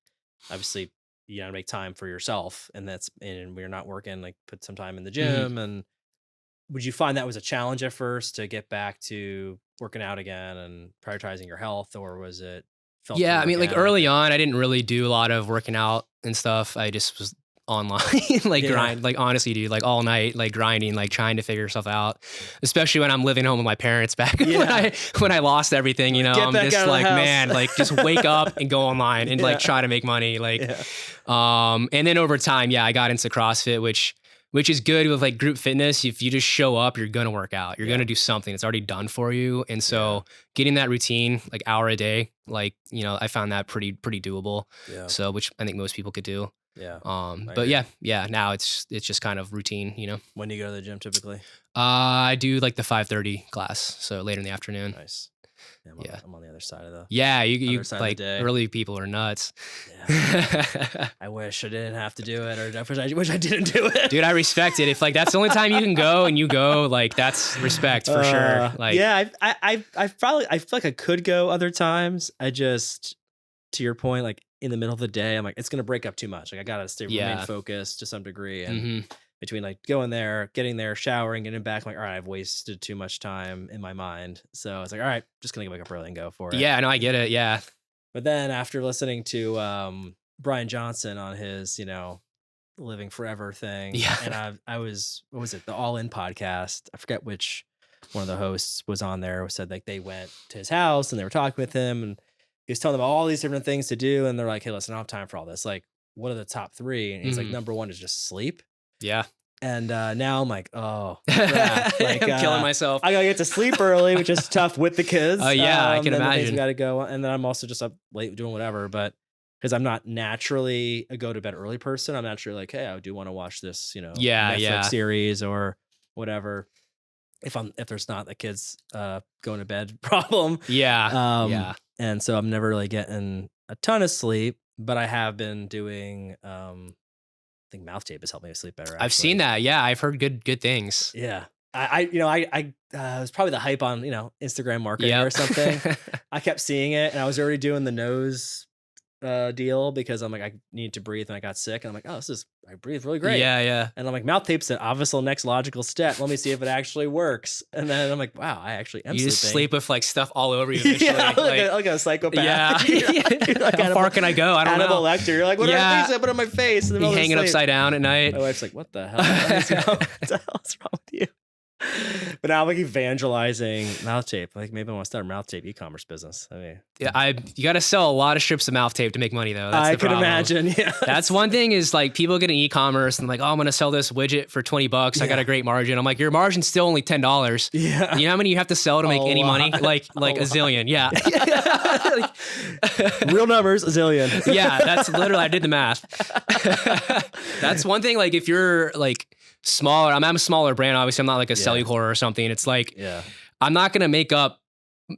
obviously you gotta make time for yourself, and we're not working. Like, put some time in the gym. And would you find that was a challenge at first to get back to working out again and prioritizing your health, or was it felt Yeah, pretty I mean, like organic? early on, I didn't really do a lot of working out and stuff. I just was online, like grind, like honestly, dude, like all night, like grinding, like trying to figure stuff out. Especially when I'm living home with my parents back when I lost everything, Get I'm back just out of the like, house. man, like just wake up and go online and like try to make money, like, and then over time, I got into CrossFit, which is good with like group fitness. If you just show up, you're gonna work out. You're gonna do something. It's already done for you. And so getting that routine, like hour a day, like, I found that pretty doable. Yeah. So, which I think most people could do. Yeah. But now it's just kind of routine. When do you go to the gym typically? I do like the 5:30 class, so later in the afternoon. Nice. I'm on the other side of the you other side of like the day. early people are nuts. Yeah. I wish I didn't have to do it, or I wish I didn't do it. Dude, I respect it. If like that's the only time you can go and you go, like that's respect for sure. Like, I feel like I could go other times. I just, to your point, like in the middle of the day, I'm like, it's gonna break up too much. Like I gotta remain focused to some degree, and between like going there, getting there, showering, getting back, I'm like, all right, I've wasted too much time in my mind. So it's like, all right, just gonna wake up early and go for it. Yeah, no, I get it. Yeah. But then after listening to Brian Johnson on his, living forever thing. Yeah. And I was, what was it? The All In podcast. I forget which one of the hosts was on there, said like they went to his house and they were talking with him and he was telling them all these different things to do. And they're like, hey, listen, I don't have time for all this. Like, what are the top 3? And he's like, number 1 is just sleep. Yeah. And now I'm like, oh, crap. Like, I'm killing myself. I gotta get to sleep early, which is tough with the kids. Oh yeah, I can imagine. Got to go, and then I'm also just up late doing whatever. But because I'm not naturally a go to bed early person, I'm naturally like, hey, I do want to watch this, Netflix series or whatever. If there's not the kids going to bed problem, yeah. And so I'm never really getting a ton of sleep, but I have been doing. I think mouth tape has helped me sleep better. Actually. I've seen that. Yeah, I've heard good things. Yeah, I was probably the hype on Instagram marketing or something. I kept seeing it, and I was already doing the nose deal because I'm like I need to breathe, and I got sick, and I'm like, oh, I breathe really great. Yeah. And I'm like, mouth tape's the obvious next logical step. Let me see if it actually works. And then I'm like, wow, I actually am. You sleeping. just sleep with like stuff all over you. Yeah, like a psychopath. Yeah. Like, how far can I go? I don't know. Hannibal Lecter. You're like, what are things I put on my face? You hanging upside down at night. My wife's like, what the hell? What the hell's wrong with you? But now I'm like evangelizing mouth tape. Like maybe I want to start a mouth tape e-commerce business. I mean, yeah, you got to sell a lot of strips of mouth tape to make money though. That's I the could problem. imagine. Yeah, that's one thing is like people get an e-commerce and like, oh, I'm gonna sell this widget for $20. I got a great margin. I'm like, your margin's still only $10. Yeah, you know how many you have to sell to make any money? Like a zillion. Yeah, real numbers, a zillion. Yeah, that's literally. I did the math. That's one thing. Like if you're like smaller, I'm a smaller brand. Obviously, I'm not like a Cellucor or something. It's like, I'm not going to make up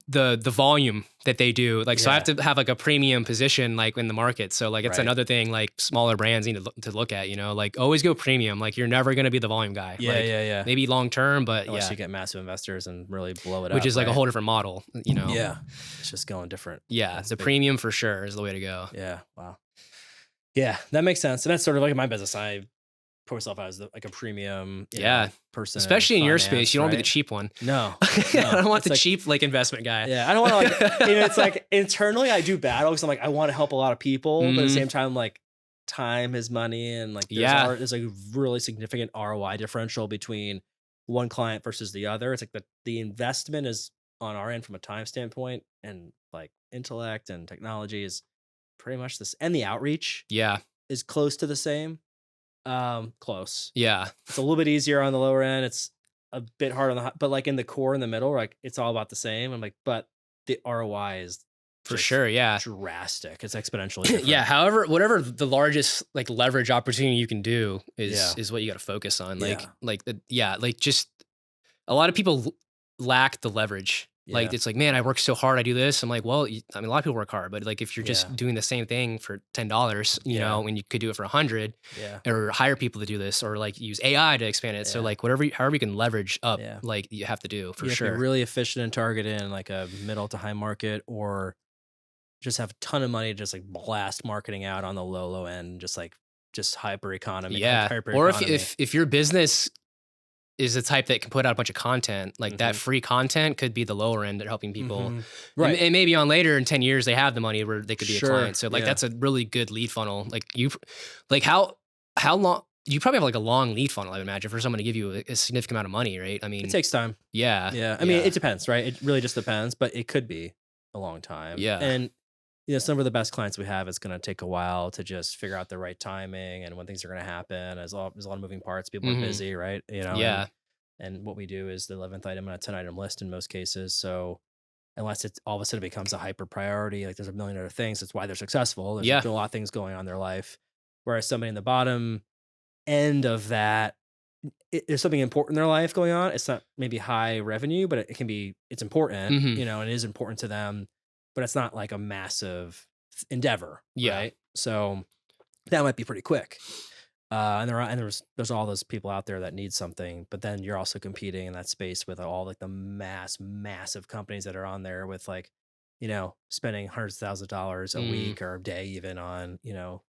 the volume that they do. Like, so I have to have like a premium position, like in the market. So like, it's another thing, like smaller brands need to look at, like always go premium. Like you're never going to be the volume guy. Yeah. Maybe long-term, but unless you get massive investors and really blow it up. Which is like a whole different model, Yeah. It's just going different. Yeah. The premium for sure is the way to go. Yeah. Wow. Yeah. That makes sense. And that's sort of like my business. I put myself as like a premium person, especially in your space. You don't want to be the cheap one. No. I don't want the cheap like investment guy. Yeah, I don't want to like. It's like internally I do battle because I'm like I want to help a lot of people, but at the same time like time is money, and like there's like a really significant ROI differential between one client versus the other. It's like the investment is on our end from a time standpoint, and like intellect and technology is pretty much this, and the outreach is close to the same. Close. Yeah. It's a little bit easier on the lower end. It's a bit hard on the, but like in the core in the middle, like it's all about the same. I'm like, but the ROI is for sure. Yeah. Drastic. It's exponentially different. Yeah. However, whatever the largest like leverage opportunity you can do is what you got to focus on. Like just a lot of people lack the leverage. Like, it's like, man, I work so hard. I do this. I'm like, well, a lot of people work hard, but like, if you're just doing the same thing for $10, you know, when you could do it for $100 or hire people to do this, or like use AI to expand it. So like however you can leverage up, like you have to do for sure. Be really efficient and targeted in like a middle to high market, or just have a ton of money to just like blast marketing out on the low end, just hyper economy. Yeah. Or if your business is the type that can put out a bunch of content, like that free content could be the lower end at helping people. Right. And maybe on later in 10 years, they have the money where they could be a client. So like, that's a really good lead funnel. Like how long, you probably have like a long lead funnel, I would imagine, for someone to give you a significant amount of money, right? I mean, it takes time. Yeah. Yeah. I mean, it depends, right? It really just depends, but it could be a long time. Yeah. And some of the best clients we have, it's going to take a while to just figure out the right timing and when things are going to happen. There's a lot of moving parts. People are busy, right? And what we do is the 11th item on a 10 item list in most cases. So unless it's all of a sudden it becomes a hyper priority, like there's a million other things. That's why they're successful. There's a lot of things going on in their life. Whereas somebody in the bottom end of that, there's something important in their life going on. It's not maybe high revenue, but it's important, and it is important to them, but it's not like a massive endeavor. Right. So that might be pretty quick. And there's all those people out there that need something, but then you're also competing in that space with all like the massive companies that are on there with like, spending hundreds of thousands of dollars a week or a day even on,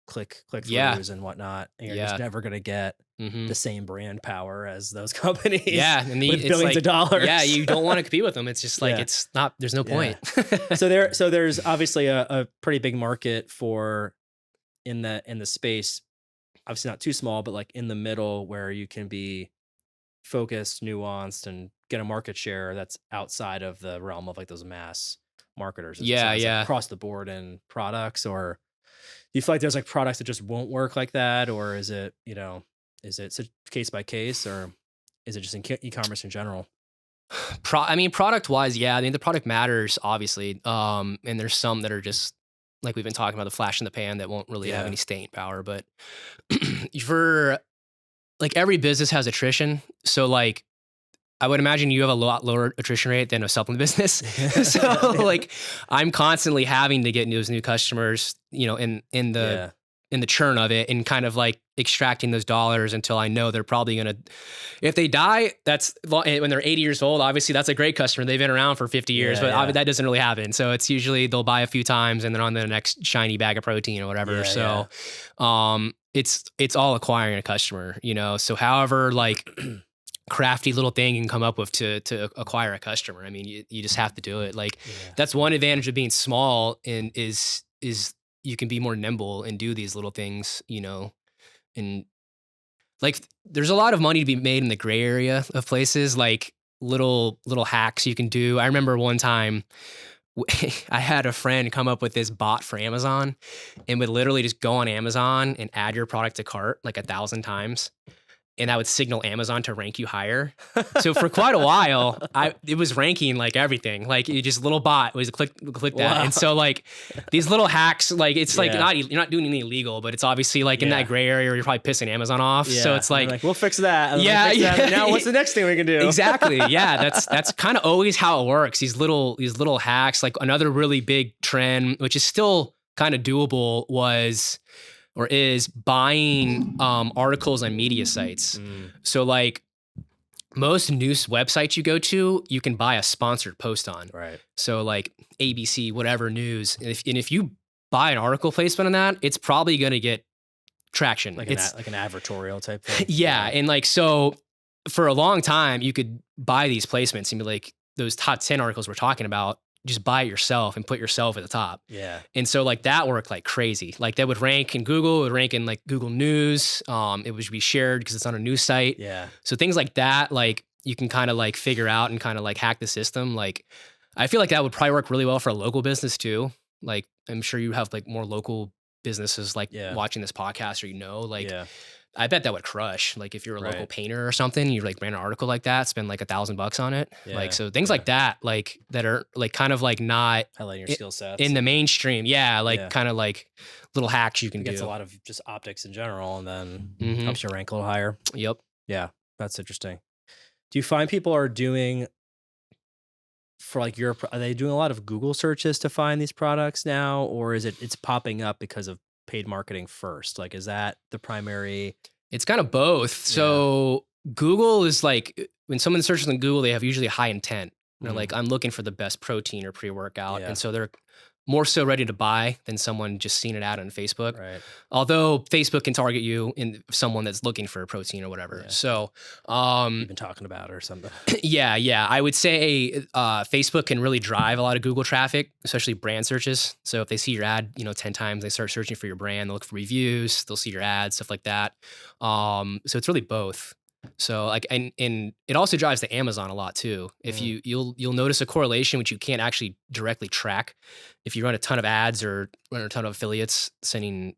click throughs and whatnot. And you're just never going to get the same brand power as those companies. Yeah. And with billions of dollars. Yeah. You don't want to compete with them. It's just like, it's not, there's no point. So there's obviously a pretty big market in the space obviously not too small, but like in the middle where you can be focused, nuanced, and get a market share that's outside of the realm of like those mass marketers. It Yeah, sounds like yeah. across the board in products, or do you feel like there's like products that just won't work like that, or is it, is it case by case, or is it just in e-commerce in general? I mean, product wise, yeah. I mean, the product matters, obviously. And there's some that are just like we've been talking about, the flash in the pan that won't really have Yeah. any staying power. But for like every business has attrition. So like I would imagine you have a lot lower attrition rate than a supplement business. So like I'm constantly having to get those new customers, Yeah. in the churn of it, and kind of like extracting those dollars until I know they're probably going to, if they die, when they're 80 years old, obviously that's a great customer. They've been around for 50 years, Yeah, but that doesn't really happen. So it's usually they'll buy a few times and then on the next shiny bag of protein or whatever. Yeah, It's all acquiring a customer, so however like crafty little thing you can come up with to acquire a customer. I mean, you just have to do it. Like that's one advantage of being small, and is you can be more nimble and do these little things, and like there's a lot of money to be made in the gray area of places, like little hacks you can do. I remember one time I had a friend come up with this bot for Amazon, and would literally just go on Amazon and add your product to cart like 1,000 times. And that would signal Amazon to rank you higher. So for quite a while, it was ranking like everything. Like you just little bot was click that. Wow. And so like these little hacks, like it's like Yeah. you're not doing anything illegal, but it's obviously like in that gray area where you're probably pissing Amazon off. Yeah. So it's And like we'll fix that. And Yeah, we'll fix that. yeah. And now what's the next thing we can do? Exactly. Yeah. That's kind of always how it works. These little hacks. Like another really big trend, which is still kind of doable, is buying articles on media sites. So like most news websites you go to, you can buy a sponsored post on. Right. So like ABC, whatever news. And if you buy an article placement on that, it's probably going to get traction. Like it's an advertorial type thing. yeah. And like, so for a long time, you could buy these placements and be like, those top 10 articles we're talking about, just buy it yourself and put yourself at the top. Yeah. And so like that worked like crazy. Like that would rank in Google, it would rank in like Google News. It would be shared because it's on a news site. Yeah. So things like that, like you can kind of like figure out and kind of like hack the system. Like I feel like that would probably work really well for a local business too. Like I'm sure you have like more local businesses like watching this podcast, or like I bet that would crush. Like if you're a local painter or something, you like ran an article like that, spend like $1,000 on it. Like, so things like that, like that are like kind of like not highlighting your skill sets in the mainstream. Yeah. Like kind of like little hacks you can do. Gets a lot of just optics in general, and then helps you rank a little higher. Yep. Yeah. That's interesting. Do you find people are doing for like are they doing a lot of Google searches to find these products now, or is it's popping up because of paid marketing first? Like, is that the primary? It's kind of both. So Google is like, when someone searches on Google, they have usually a high intent. They're like, I'm looking for the best protein or pre-workout. And so they're more so ready to buy than someone just seeing an ad on Facebook. Right. Although Facebook can target you in someone that's looking for a protein or whatever. So, you've been talking about it or something. Yeah. I would say Facebook can really drive a lot of Google traffic, especially brand searches. So if they see your ad, 10 times, they start searching for your brand, they'll look for reviews, they'll see your ads, stuff like that. So it's really both. So like, and it also drives to Amazon a lot too. If you'll notice a correlation, which you can't actually directly track. If you run a ton of ads or run a ton of affiliates sending,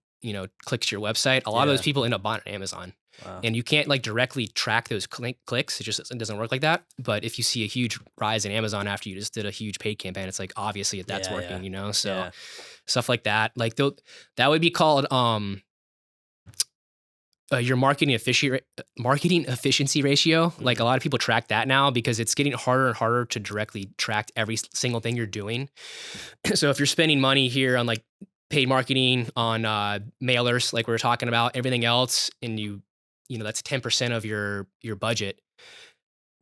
clicks to your website, a lot of those people end up buying on Amazon. Wow. And you can't like directly track those clicks. It doesn't work like that. But if you see a huge rise in Amazon after you just did a huge paid campaign, it's like, obviously that's working, so stuff like that. Like that would be called, your marketing efficiency ratio. Like a lot of people track that now because it's getting harder and harder to directly track every single thing you're doing. So if you're spending money here on like paid marketing on mailers, like we were talking about, everything else, and that's 10% of your budget,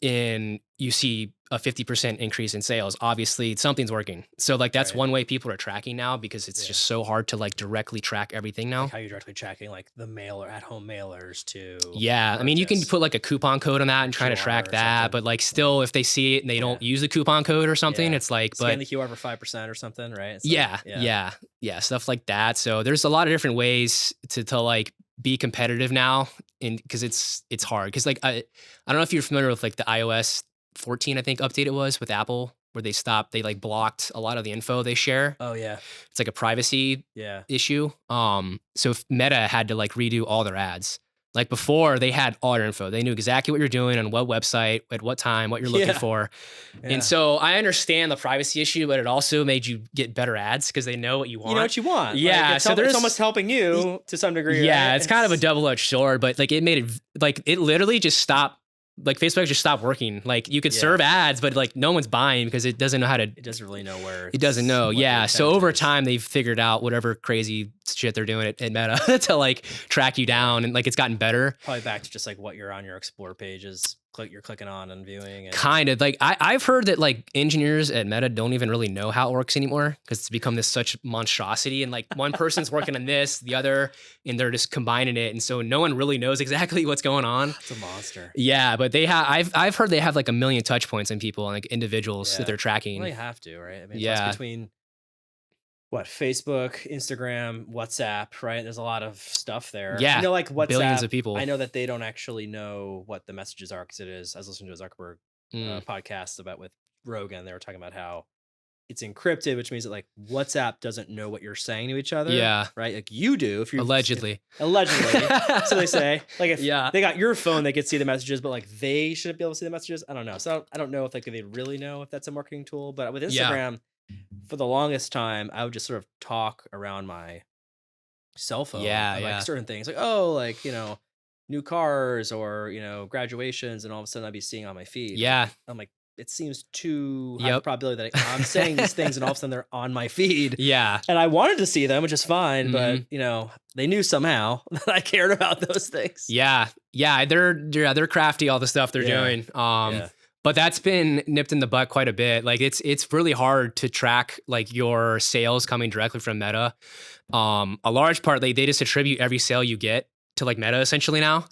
and you see a 50% increase in sales, obviously something's working. So like that's one way people are tracking now, because it's just so hard to like directly track everything now. Like how you're directly tracking like the mailer at home mailers to. Yeah. I mean, you can put like a coupon code on that and try to track that, but like still if they see it and they don't use the coupon code or something, it's like, scan the QR for 5% or something, right? Yeah. Stuff like that. So there's a lot of different ways to like be competitive now, and because it's hard. Because like I don't know if you're familiar with like the iOS 14, I think update it was with Apple, where they like blocked a lot of the info they share. Oh yeah. It's like a privacy issue. So if Meta had to like redo all their ads. Like before, they had all your info. They knew exactly what you're doing on what website, at what time, what you're looking for. Yeah. And so I understand the privacy issue, but it also made you get better ads because they know what you want. You know what you want. Yeah. Like, it's almost helping you to some degree. Yeah. Right? It's kind of a double-edged sword, but like it made it like it literally just stopped. Like Facebook just stopped working. Like you could serve ads, but like no one's buying because it doesn't know how to. It doesn't really know where. It doesn't know. Yeah. So over time, they've figured out whatever crazy shit they're doing at Meta to like track you down, and like it's gotten better. Probably back to just like what you're on your Explore pages. You're clicking on and viewing. And kind of like I've heard that like engineers at Meta don't even really know how it works anymore because it's become this such monstrosity, and like one person's working on this, the other, and they're just combining it, and so no one really knows exactly what's going on. It's a monster. Yeah, but they have. I've heard they have like 1 million touch points on people, like individuals that they're tracking. Well, they have to, right? I mean, plus between what, Facebook, Instagram, WhatsApp, right? There's a lot of stuff there. Yeah. You know, like WhatsApp. Billions of people. I know that they don't actually know what the messages are because it is, I was listening to a Zuckerberg podcast about with Rogan. They were talking about how it's encrypted, which means that like WhatsApp doesn't know what you're saying to each other. Yeah. Right? Like you do if you allegedly. Allegedly. So they say. Like if they got your phone, they could see the messages, but like they shouldn't be able to see the messages. I don't know. So I don't know if like they really know if that's a marketing tool. But with Instagram, for the longest time, I would just sort of talk around my cell phone. Like certain things. Like, oh, like, you know, new cars or, you know, graduations, and all of a sudden I'd be seeing on my feed. Yeah. I'm like, it seems too high probability that I'm saying these things and all of a sudden they're on my feed. Yeah. And I wanted to see them, which is fine, but you know, they knew somehow that I cared about those things. Yeah. Yeah. They're crafty, all the stuff they're doing. But that's been nipped in the butt quite a bit. Like it's really hard to track like your sales coming directly from Meta. A large part, they just attribute every sale you get to like Meta essentially now.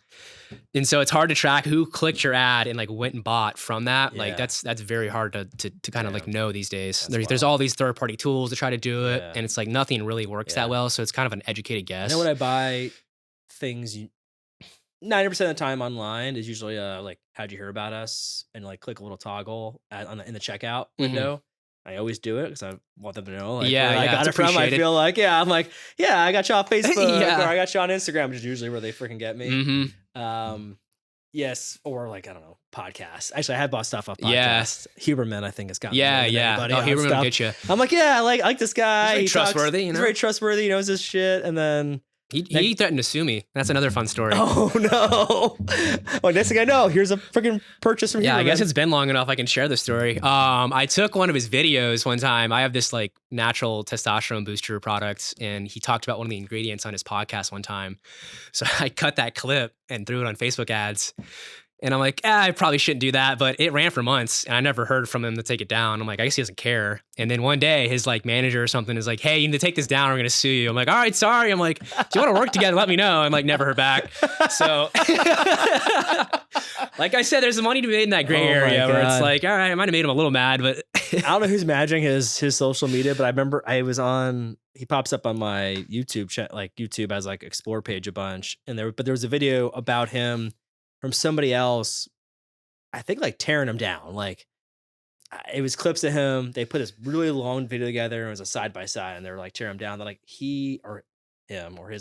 And so it's hard to track who clicked your ad and like went and bought from that. Yeah. Like that's very hard to kind of like know these days. There's all these third party tools to try to do it. And it's like nothing really works that well. So it's kind of an educated guess. I know when I buy things, 90% of the time online is usually like, how'd you hear about us? And like click a little toggle in the checkout window. I always do it because I want them to know like, where I got it from. I feel like, I'm like, I got you off Facebook or I got you on Instagram, which is usually where they freaking get me. Yes. Or like, I don't know, podcasts. Actually, I had bought stuff off podcasts. Huberman, I think, has gotten Oh, Huberman will get you. I'm like, I like this guy. He's trustworthy, you know? He's very trustworthy. He knows his shit. And then he threatened to sue me. That's another fun story. Oh no! Well, next thing I know, here's a freaking purchase from I guess it's been long enough I can share the story. I took one of his videos one time. I have this like natural testosterone booster product, and he talked about one of the ingredients on his podcast one time. So I cut that clip and threw it on Facebook ads. And I'm like, I probably shouldn't do that, but it ran for months and I never heard from him to take it down. I'm like, I guess he doesn't care. And then one day his like manager or something is like, hey, you need to take this down or I'm going to sue you. I'm like, all right, sorry. I'm like, do you want to work together? Let me know. I'm like, never heard back. So like I said, there's money to be made in that gray area where it's like, all right, I might've made him a little mad, but I don't know who's managing his social media, but I remember he pops up on my YouTube chat, like YouTube has like explore page a bunch. And there was a video about him from somebody else, I think like tearing him down. Like it was clips of him. They put this really long video together and it was a side by side and they were like tearing him down. They're like he or him or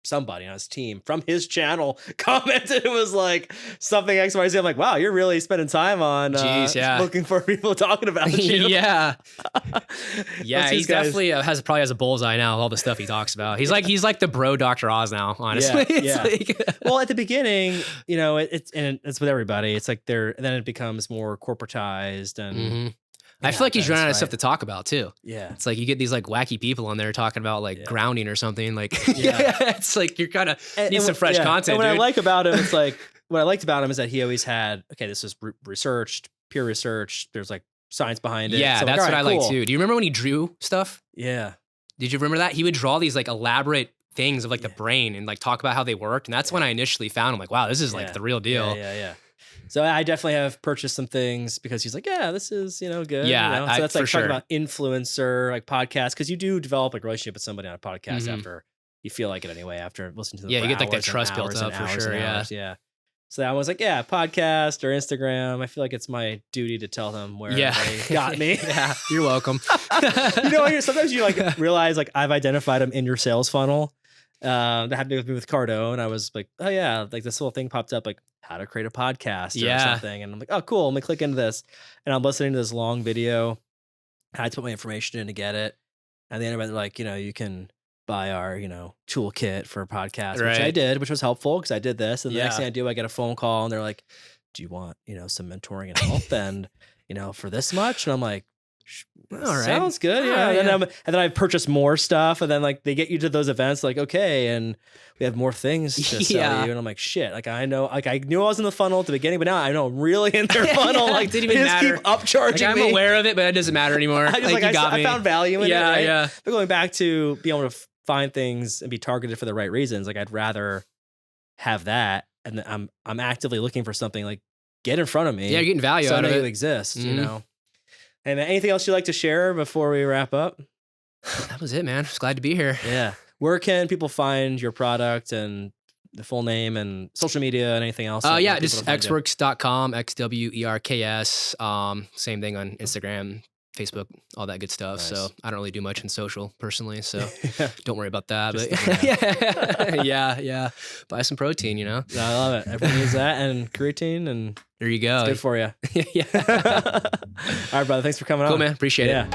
somebody on his team from his channel commented it was like something XYZ. I'm like, wow, you're really spending time on looking for people talking about you. Yeah, he's definitely probably has a bullseye now of all the stuff he talks about. He's like the bro Dr. Oz now, honestly. Like, well, at the beginning, you know, it's with everybody. It's like then it becomes more corporatized and I feel like he's running out of stuff to talk about too. Yeah. It's like you get these like wacky people on there talking about like grounding or something. Like, it's like you're kind of need some fresh content. And what I like about him, it's like, what I liked about him is that he always had, okay, this is researched, peer research. There's like science behind it. Yeah, so that's what I like too. Do you remember when he drew stuff? Yeah. Did you remember that? He would draw these like elaborate things of like the brain and like talk about how they worked. And that's when I initially found him like, wow, this is like the real deal. Yeah. So I definitely have purchased some things because he's like, this is, good. Yeah. You know? So that's like talking about influencer, like podcast. Cause you do develop like a relationship with somebody on a podcast after you feel like it anyway after listening to them. Yeah, for you get like that hours and trust built hours and up for hours sure. and Yeah. hours. Yeah. So I was like, yeah, podcast or Instagram. I feel like it's my duty to tell them where they got me. Yeah, you're welcome. You know, sometimes you like realize like I've identified them in your sales funnel. That happened with me with Cardo, and I was like, oh yeah, like this little thing popped up, like how to create a podcast or something, and I'm like, oh cool, let me click into this, and I'm listening to this long video. I had to put my information in to get it, and the end of it, like, you know, you can buy our, you know, toolkit for a podcast, which I did, which was helpful because I did this, and the next thing I do, I get a phone call, and they're like, do you want, you know, some mentoring and help, and you know, for this much, and I'm like, all right, sounds good. Yeah. And then I purchased more stuff, and then like they get you to those events, like, okay, and we have more things to sell you. And I'm like, shit, like I know, like I knew I was in the funnel at the beginning, but now I know I'm really in their funnel. Like, didn't even matter. Keep upcharging like, me. I'm aware of it, but it doesn't matter anymore. I just, I found value in it. Right? Yeah. But going back to being able to find things and be targeted for the right reasons, like I'd rather have that, and I'm actively looking for something like get in front of me. Yeah, you're getting value out of it. Exists, you know. And anything else you'd like to share before we wrap up? That was it, man. Just glad to be here. Yeah. Where can people find your product and the full name and social media and anything else? Yeah, just XWERKS.com, XWERKS. Same thing on Instagram, Facebook, all that good stuff. Nice. So I don't really do much in social personally, so don't worry about that. But yeah. Buy some protein, you know? I love it. Everyone needs that, and creatine, and there you go. It's good for you. Yeah. All right, brother. Thanks for coming on. Cool, man. Appreciate it.